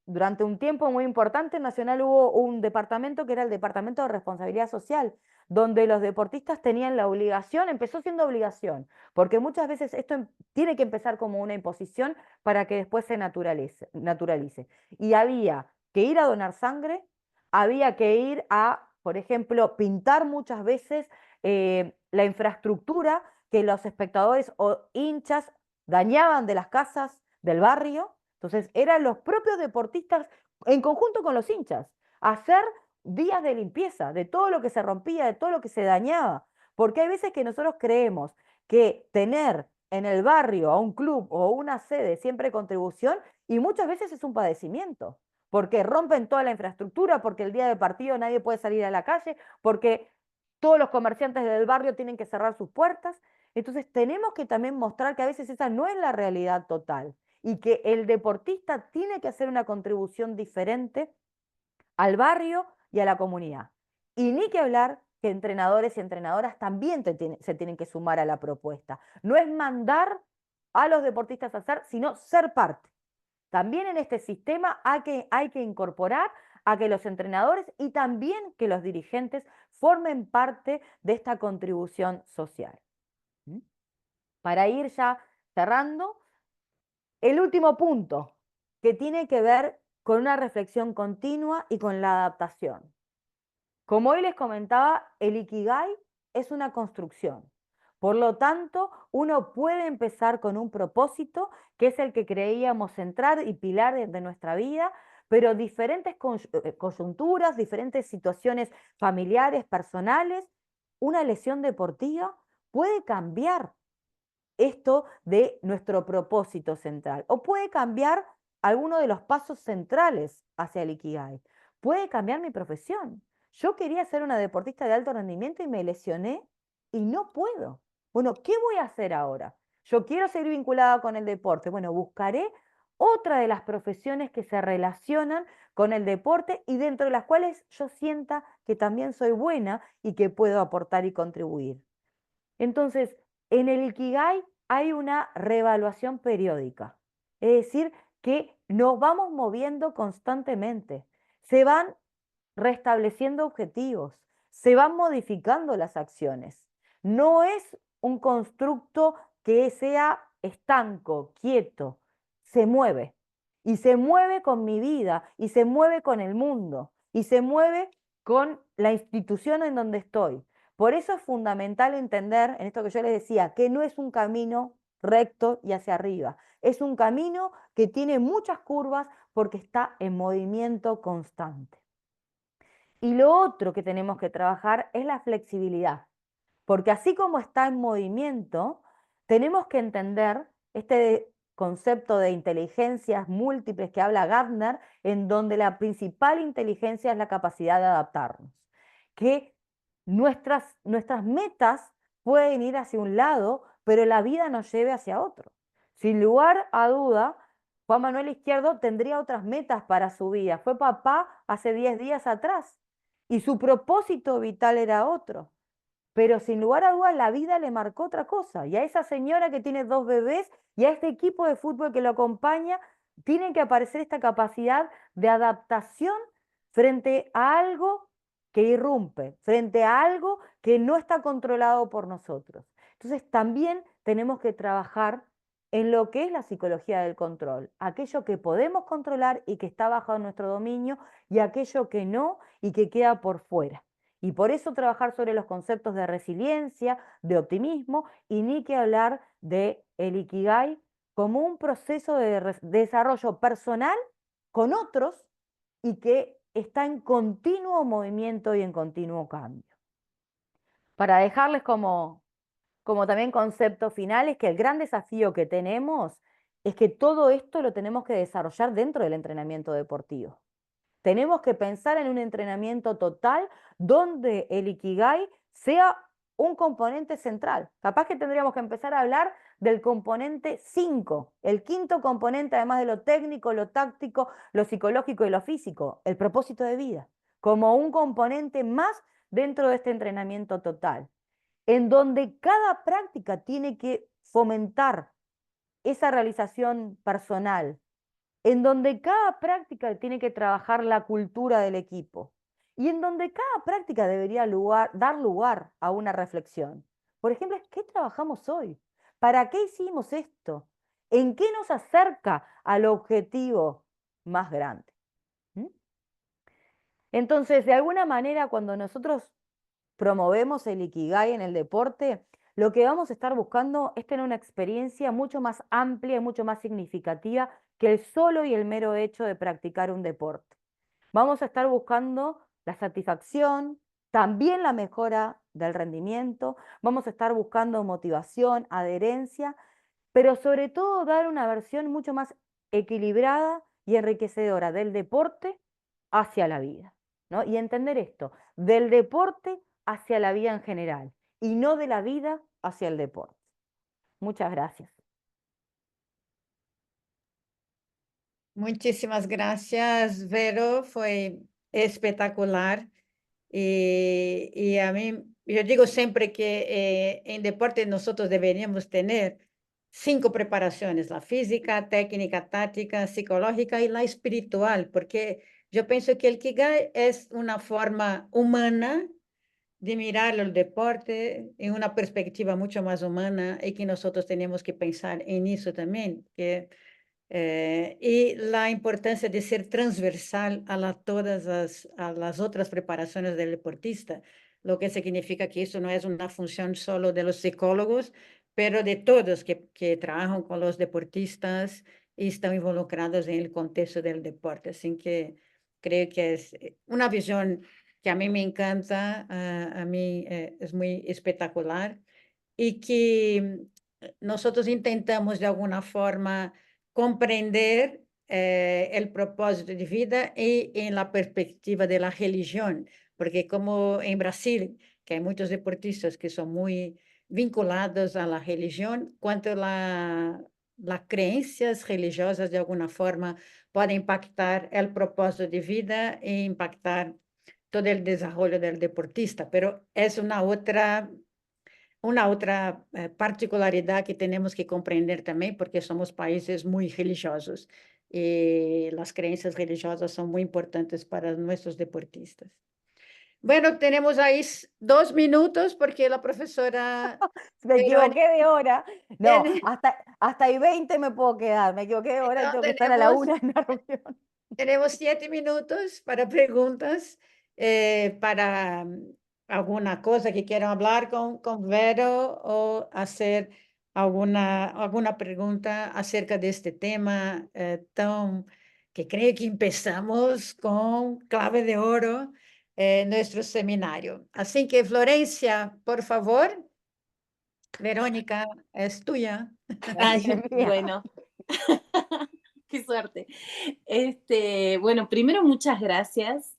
Durante un tiempo muy importante en Nacional hubo un departamento que era el Departamento de Responsabilidad Social, donde los deportistas tenían la obligación, empezó siendo obligación, porque muchas veces esto tiene que empezar como una imposición para que después se naturalice. Y había que ir a donar sangre, había que ir a, por ejemplo, pintar muchas veces la infraestructura que los espectadores o hinchas dañaban de las casas del barrio. Entonces eran los propios deportistas en conjunto con los hinchas hacer días de limpieza de todo lo que se rompía, de todo lo que se dañaba. Porque hay veces que nosotros creemos que tener en el barrio a un club o una sede siempre contribución, y muchas veces es un padecimiento, porque rompen toda la infraestructura, porque el día del partido nadie puede salir a la calle, porque todos los comerciantes del barrio tienen que cerrar sus puertas. Entonces tenemos que también mostrar que a veces esa no es la realidad total y que el deportista tiene que hacer una contribución diferente al barrio y a la comunidad. Y ni que hablar que entrenadores y entrenadoras también se tienen que sumar a la propuesta. No es mandar a los deportistas a hacer, sino ser parte. También en este sistema hay que incorporar a que los entrenadores y también que los dirigentes formen parte de esta contribución social. ¿Mm? Para ir ya cerrando, el último punto, que tiene que ver con una reflexión continua y con la adaptación. Como hoy les comentaba, el Ikigai es una construcción. Por lo tanto, uno puede empezar con un propósito, que es el que creíamos central y pilar de nuestra vida, pero diferentes coyunturas, diferentes situaciones familiares, personales, una lesión deportiva puede cambiar esto de nuestro propósito central, o puede cambiar alguno de los pasos centrales hacia el Ikigai. Puede cambiar mi profesión. Yo quería ser una deportista de alto rendimiento y me lesioné y no puedo. Bueno, ¿qué voy a hacer ahora? Yo quiero seguir vinculada con el deporte. Bueno, buscaré otra de las profesiones que se relacionan con el deporte y dentro de las cuales yo sienta que también soy buena y que puedo aportar y contribuir. Entonces, en el Ikigai hay una reevaluación periódica, es decir, que nos vamos moviendo constantemente, se van restableciendo objetivos, se van modificando las acciones. No es un constructo que sea estanco, quieto, se mueve. Y se mueve con mi vida, y se mueve con el mundo, y se mueve con la institución en donde estoy. Por eso es fundamental entender, en esto que yo les decía, que no es un camino recto y hacia arriba. Es un camino que tiene muchas curvas porque está en movimiento constante. Y lo otro que tenemos que trabajar es la flexibilidad, porque así como está en movimiento, tenemos que entender concepto de inteligencias múltiples que habla Gardner, en donde la principal inteligencia es la capacidad de adaptarnos. Que nuestras metas pueden ir hacia un lado, pero la vida nos lleve hacia otro. Sin lugar a duda, Juan Manuel Izquierdo tendría otras metas para su vida. Fue papá hace 10 días atrás y su propósito vital era otro. Pero sin lugar a dudas la vida le marcó otra cosa. Y a esa señora que tiene 2 bebés y a este equipo de fútbol que lo acompaña, tiene que aparecer esta capacidad de adaptación frente a algo que irrumpe, frente a algo que no está controlado por nosotros. Entonces también tenemos que trabajar en lo que es la psicología del control, aquello que podemos controlar y que está bajo nuestro dominio y aquello que no y que queda por fuera. Y por eso trabajar sobre los conceptos de resiliencia, de optimismo y ni que hablar de el Ikigai como un proceso de desarrollo personal con otros y que está en continuo movimiento y en continuo cambio. Para dejarles como también concepto final, es que el gran desafío que tenemos es que todo esto lo tenemos que desarrollar dentro del entrenamiento deportivo. Tenemos que pensar en un entrenamiento total donde el Ikigai sea un componente central. Capaz que tendríamos que empezar a hablar del componente 5, el quinto componente, además de lo técnico, lo táctico, lo psicológico y lo físico, el propósito de vida, como un componente más dentro de este entrenamiento total, en donde cada práctica tiene que fomentar esa realización personal, en donde cada práctica tiene que trabajar la cultura del equipo y en donde cada práctica debería dar lugar a una reflexión. Por ejemplo, ¿qué trabajamos hoy? ¿Para qué hicimos esto? ¿En qué nos acerca al objetivo más grande? ¿Mm? Entonces, de alguna manera, cuando nosotros promovemos el Ikigai en el deporte, lo que vamos a estar buscando es tener una experiencia mucho más amplia y mucho más significativa que el solo y el mero hecho de practicar un deporte. Vamos a estar buscando la satisfacción, también la mejora del rendimiento, vamos a estar buscando motivación, adherencia, pero sobre todo dar una versión mucho más equilibrada y enriquecedora del deporte hacia la vida, ¿no? Y entender esto, del deporte hacia la vida en general y no de la vida hacia el deporte. Muchas gracias. Muchísimas gracias, Vero, fue espectacular. Y a mí, yo digo siempre que en deporte nosotros deberíamos tener 5 preparaciones, la física, técnica, táctica, psicológica y la espiritual, porque yo pienso que el Ikigai es una forma humana de mirar el deporte en una perspectiva mucho más humana y que nosotros tenemos que pensar en eso también, que y la importancia de ser transversal todas las otras preparaciones del deportista, lo que significa que eso no es una función solo de los psicólogos, pero de todos que trabajan con los deportistas y están involucrados en el contexto del deporte. Así que creo que es una visión que a mí me encanta, a mí es muy espectacular y que nosotros intentamos de alguna forma comprender el propósito de vida y en la perspectiva de la religión, porque como en Brasil, que hay muchos deportistas que son muy vinculados a la religión, cuanto las creencias religiosas de alguna forma pueden impactar el propósito de vida e impactar todo el desarrollo del deportista, pero es una otra particularidad que tenemos que comprender también, porque somos países muy religiosos y las creencias religiosas son muy importantes para nuestros deportistas. Bueno, tenemos ahí 2 minutos porque la profesora Me equivoqué de hora. No, tiene- hasta y 20 me puedo quedar. Me equivoqué de hora y no, tengo que estar a la 1 en la reunión. tenemos 7 minutos para preguntas, para alguna cosa que quieran hablar con Vero o hacer alguna pregunta acerca de este tema que creo que empezamos con clave de oro nuestro seminario. Así que, Florencia, por favor, Verónica, es tuya. Ay, Es mía. bueno, Qué suerte. Bueno, primero muchas gracias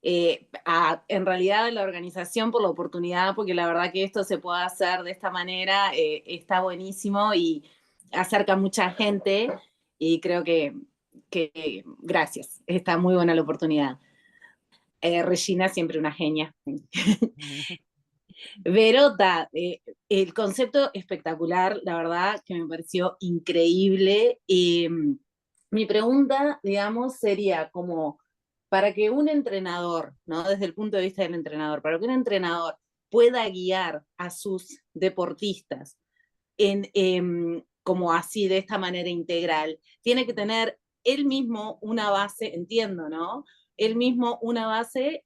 en realidad a la organización por la oportunidad, porque la verdad que esto se pueda hacer de esta manera está buenísimo y acerca a mucha gente y creo que gracias, está muy buena la oportunidad. Regina siempre una genia. Vero, el concepto espectacular, la verdad que me pareció increíble. Mi pregunta, digamos, sería como para que un entrenador, ¿no? Desde el punto de vista del entrenador, para que un entrenador pueda guiar a sus deportistas como así, de esta manera integral, tiene que tener él mismo una base, entiendo, ¿no? Él mismo una base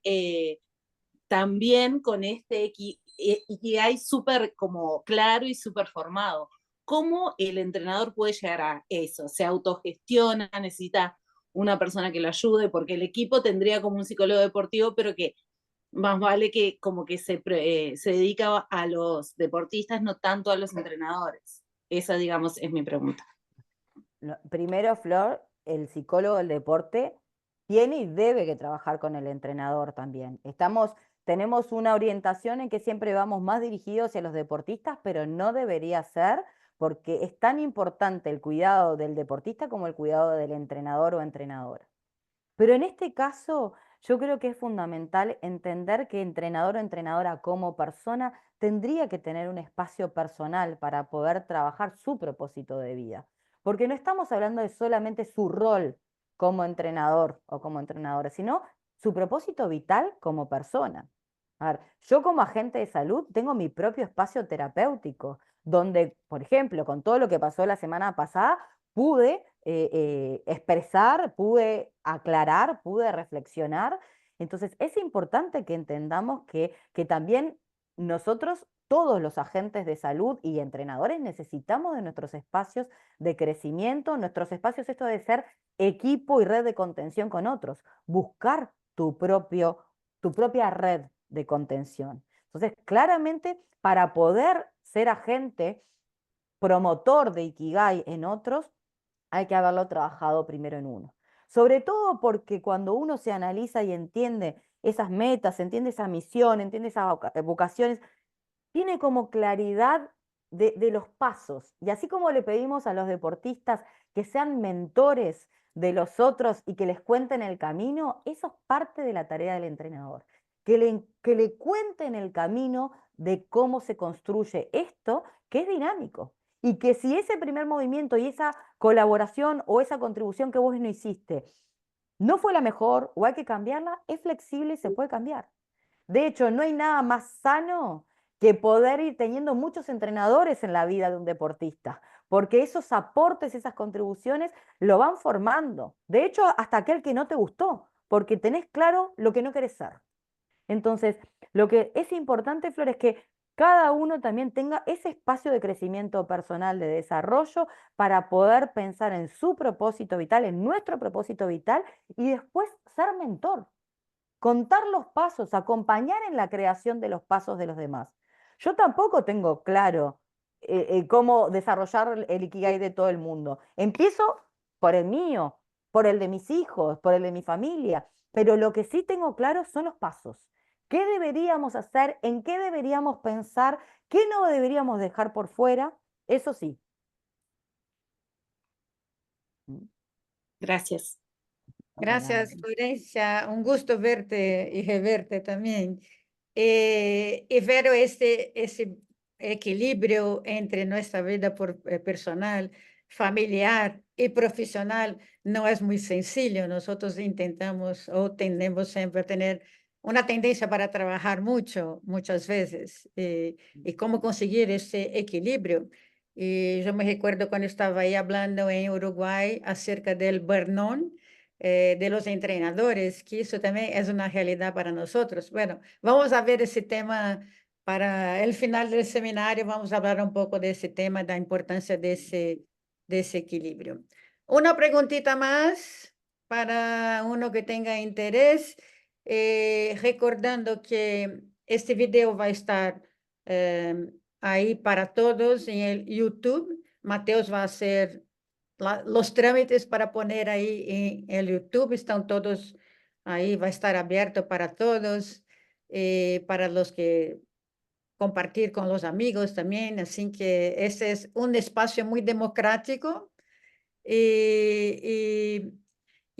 también con este Ikigai súper como claro y súper formado. ¿Cómo el entrenador puede llegar a eso? ¿Se autogestiona? ¿Necesita una persona que lo ayude? Porque el equipo tendría como un psicólogo deportivo, pero que más vale que como que se dedica a los deportistas, no tanto a los entrenadores. Esa, digamos, es mi pregunta. Primero, Flor, el psicólogo del deporte tiene y debe que trabajar con el entrenador también. Tenemos una orientación en que siempre vamos más dirigidos hacia los deportistas, pero no debería ser porque es tan importante el cuidado del deportista como el cuidado del entrenador o entrenadora. Pero en este caso, yo creo que es fundamental entender que entrenador o entrenadora como persona tendría que tener un espacio personal para poder trabajar su propósito de vida. Porque no estamos hablando de solamente su rol como entrenador o como entrenadora, sino su propósito vital como persona. A ver, yo como agente de salud tengo mi propio espacio terapéutico, donde, por ejemplo, con todo lo que pasó la semana pasada, pude expresar, pude aclarar, pude reflexionar. Entonces, es importante que entendamos que también nosotros, todos los agentes de salud y entrenadores, necesitamos de nuestros espacios de crecimiento, nuestros espacios, esto de ser equipo y red de contención con otros, buscar tu propia red de contención. Entonces, claramente, para poder ser agente promotor de Ikigai en otros, hay que haberlo trabajado primero en uno. Sobre todo porque cuando uno se analiza y entiende esas metas, entiende esa misión, entiende esas vocaciones, tiene como claridad de los pasos. Y así como le pedimos a los deportistas que sean mentores de los otros y que les cuenten el camino, eso es parte de la tarea del entrenador. Que le cuenten el camino de cómo se construye esto, que es dinámico. Y que si ese primer movimiento y esa colaboración o esa contribución que vos no hiciste no fue la mejor o hay que cambiarla, es flexible y se puede cambiar. De hecho, no hay nada más sano que poder ir teniendo muchos entrenadores en la vida de un deportista, porque esos aportes, esas contribuciones lo van formando. De hecho, hasta aquel que no te gustó, porque tenés claro lo que no querés ser. Entonces, lo que es importante, Flor, es que cada uno también tenga ese espacio de crecimiento personal, de desarrollo, para poder pensar en su propósito vital, en nuestro propósito vital, y después ser mentor, contar los pasos, acompañar en la creación de los pasos de los demás. Yo tampoco tengo claro cómo desarrollar el Ikigai de todo el mundo. Empiezo por el mío, por el de mis hijos, por el de mi familia, pero lo que sí tengo claro son los pasos. ¿Qué deberíamos hacer? ¿En qué deberíamos pensar? ¿Qué no deberíamos dejar por fuera? Eso sí. Gracias. Gracias, Florencia. Un gusto verte y reverte también. Y ver ese equilibrio entre nuestra vida personal, familiar y profesional no es muy sencillo. Nosotros intentamos o tendemos siempre a tener una tendencia para trabajar mucho, muchas veces. Y cómo conseguir ese equilibrio. Y yo me recuerdo cuando estaba ahí hablando en Uruguay acerca del burnout de los entrenadores, que eso también es una realidad para nosotros. Bueno, vamos a ver ese tema para el final del seminario, vamos a hablar un poco de ese tema, de la importancia de ese equilibrio. Una preguntita más para uno que tenga interés, recordando que este video va a estar ahí para todos en el YouTube. Mateus va a hacer los trámites para poner ahí en el YouTube están todos ahí, va a estar abierto para todos, para los que compartir con los amigos también, así que ese es un espacio muy democrático y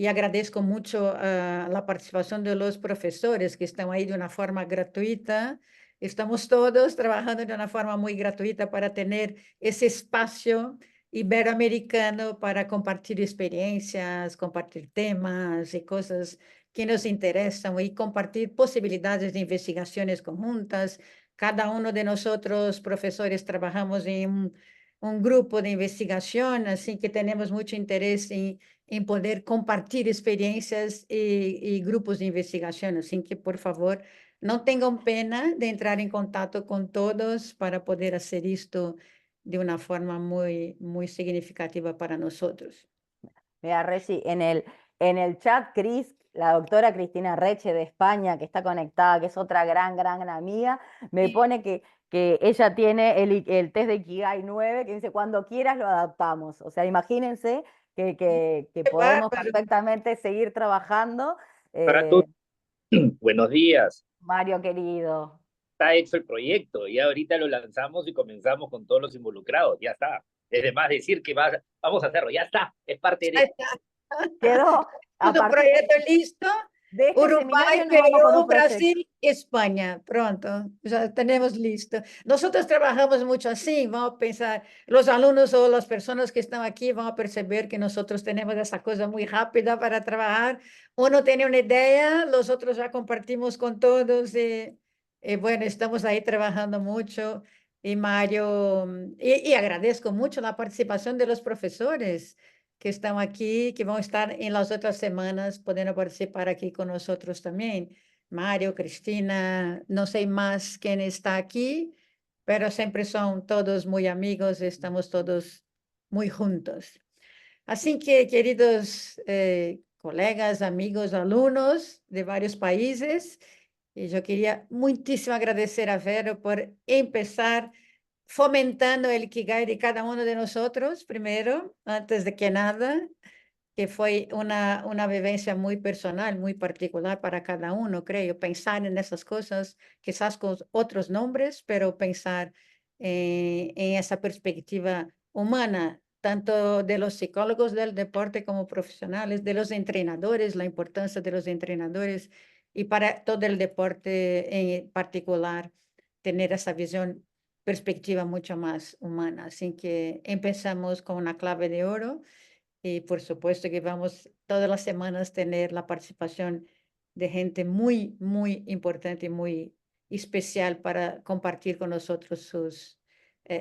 agradezco mucho la participación de los profesores que están ahí de una forma gratuita. Estamos todos trabajando de una forma muy gratuita para tener ese espacio iberoamericano para compartir experiencias, compartir temas y cosas que nos interesan y compartir posibilidades de investigaciones conjuntas. Cada uno de nosotros, profesores, trabajamos en un grupo de investigación, así que tenemos mucho interés en poder compartir experiencias y grupos de investigación. Así que, por favor, no tengan pena de entrar en contacto con todos para poder hacer esto de una forma muy, muy significativa para nosotros. Mira, Regi, en el chat, Cris, la doctora Cristina Reche de España, que está conectada, que es otra gran amiga, me pone que ella tiene el test de Ikigai 9, que dice, cuando quieras lo adaptamos. O sea, imagínense que podemos bárbaro. perfectamente seguir trabajando. Para todos, buenos días. Mario querido. Está hecho el proyecto, ya ahorita lo lanzamos y comenzamos con todos los involucrados, ya está. Es de más decir que vamos a hacerlo, ya está, es parte de... Quedó Todo proyecto listo. de este Uruguay, seminario nos vamos con Perú, un proyecto. Brasil, España, pronto, ya tenemos listo. Nosotros trabajamos mucho así, vamos a pensar, los alumnos o las personas que están aquí van a perceber que nosotros tenemos esa cosa muy rápida para trabajar. Uno tiene una idea, los otros ya compartimos con todos y bueno, estamos ahí trabajando mucho. Y Mario, y agradezco mucho la participación de los profesores que están aquí, que van a estar en las otras semanas, pudiendo participar aquí con nosotros también. Mario, Cristina, no sé más quién está aquí, pero siempre son todos muy amigos, estamos todos muy juntos. Así que, queridos colegas, amigos, alumnos de varios países, y yo quería muchísimo agradecer a Vero por empezar fomentando el Ikigai de cada uno de nosotros, primero, antes de que nada, que fue una vivencia muy personal, muy particular para cada uno, creo, pensar en esas cosas, quizás con otros nombres, pero pensar en esa perspectiva humana, tanto de los psicólogos del deporte como profesionales, de los entrenadores, la importancia de los entrenadores y para todo el deporte en particular, tener esa visión perspectiva mucho más humana. Así que empezamos con una clave de oro y por supuesto que vamos todas las semanas tener la participación de gente muy, muy importante y muy especial para compartir con nosotros sus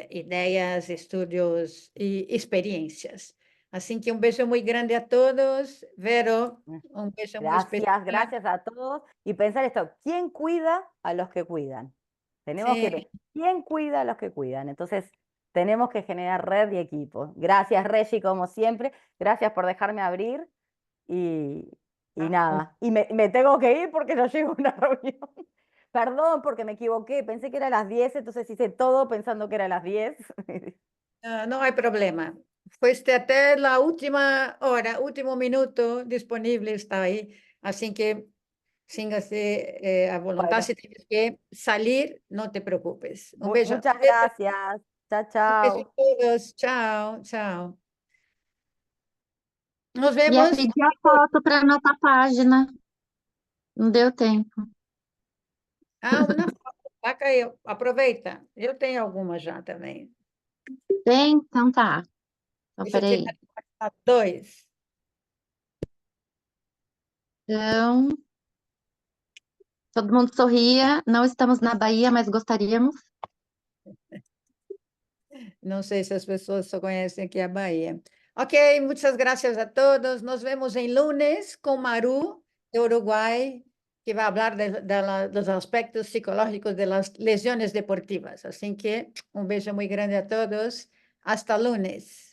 ideas, estudios y experiencias. Así que un beso muy grande a todos. Vero, un beso muy especial. Gracias a todos. Y pensar esto, ¿quién cuida a los que cuidan? Tenemos que ver, ¿quién cuida a los que cuidan? Entonces, tenemos que generar red y equipo. Gracias, Regi, como siempre. Gracias por dejarme abrir. Y nada. Y me tengo que ir porque ya llego a una reunión. Perdón porque me equivoqué. Pensé que era a las 10, entonces hice todo pensando que era a las 10. No hay problema. Fuiste hasta la última hora, último minuto disponible, está ahí. Así que síngase a voluntad. Bueno. Si tienes que salir, no te preocupes. Un beso. Muchas gracias. Chao, chao. Un beso a todos. Chao, chao. Nos E vemos. pedi a foto para nossa página. Não deu tempo. Uma foto. Taca aí, aproveita. Eu tenho alguma já também. Tem? Então tá. Então, Deixa eu peraí. tirar 2. Então, todo mundo sorria. Não estamos na Bahia, mas gostaríamos. Não sei se as pessoas só conhecem aqui a Bahia. Ok, muchas gracias a todos. Nos vemos em lunes com Maru, de Uruguai, que vai falar dos aspectos psicológicos de las lesiones deportivas. Assim que um beijo muito grande a todos. Hasta lunes.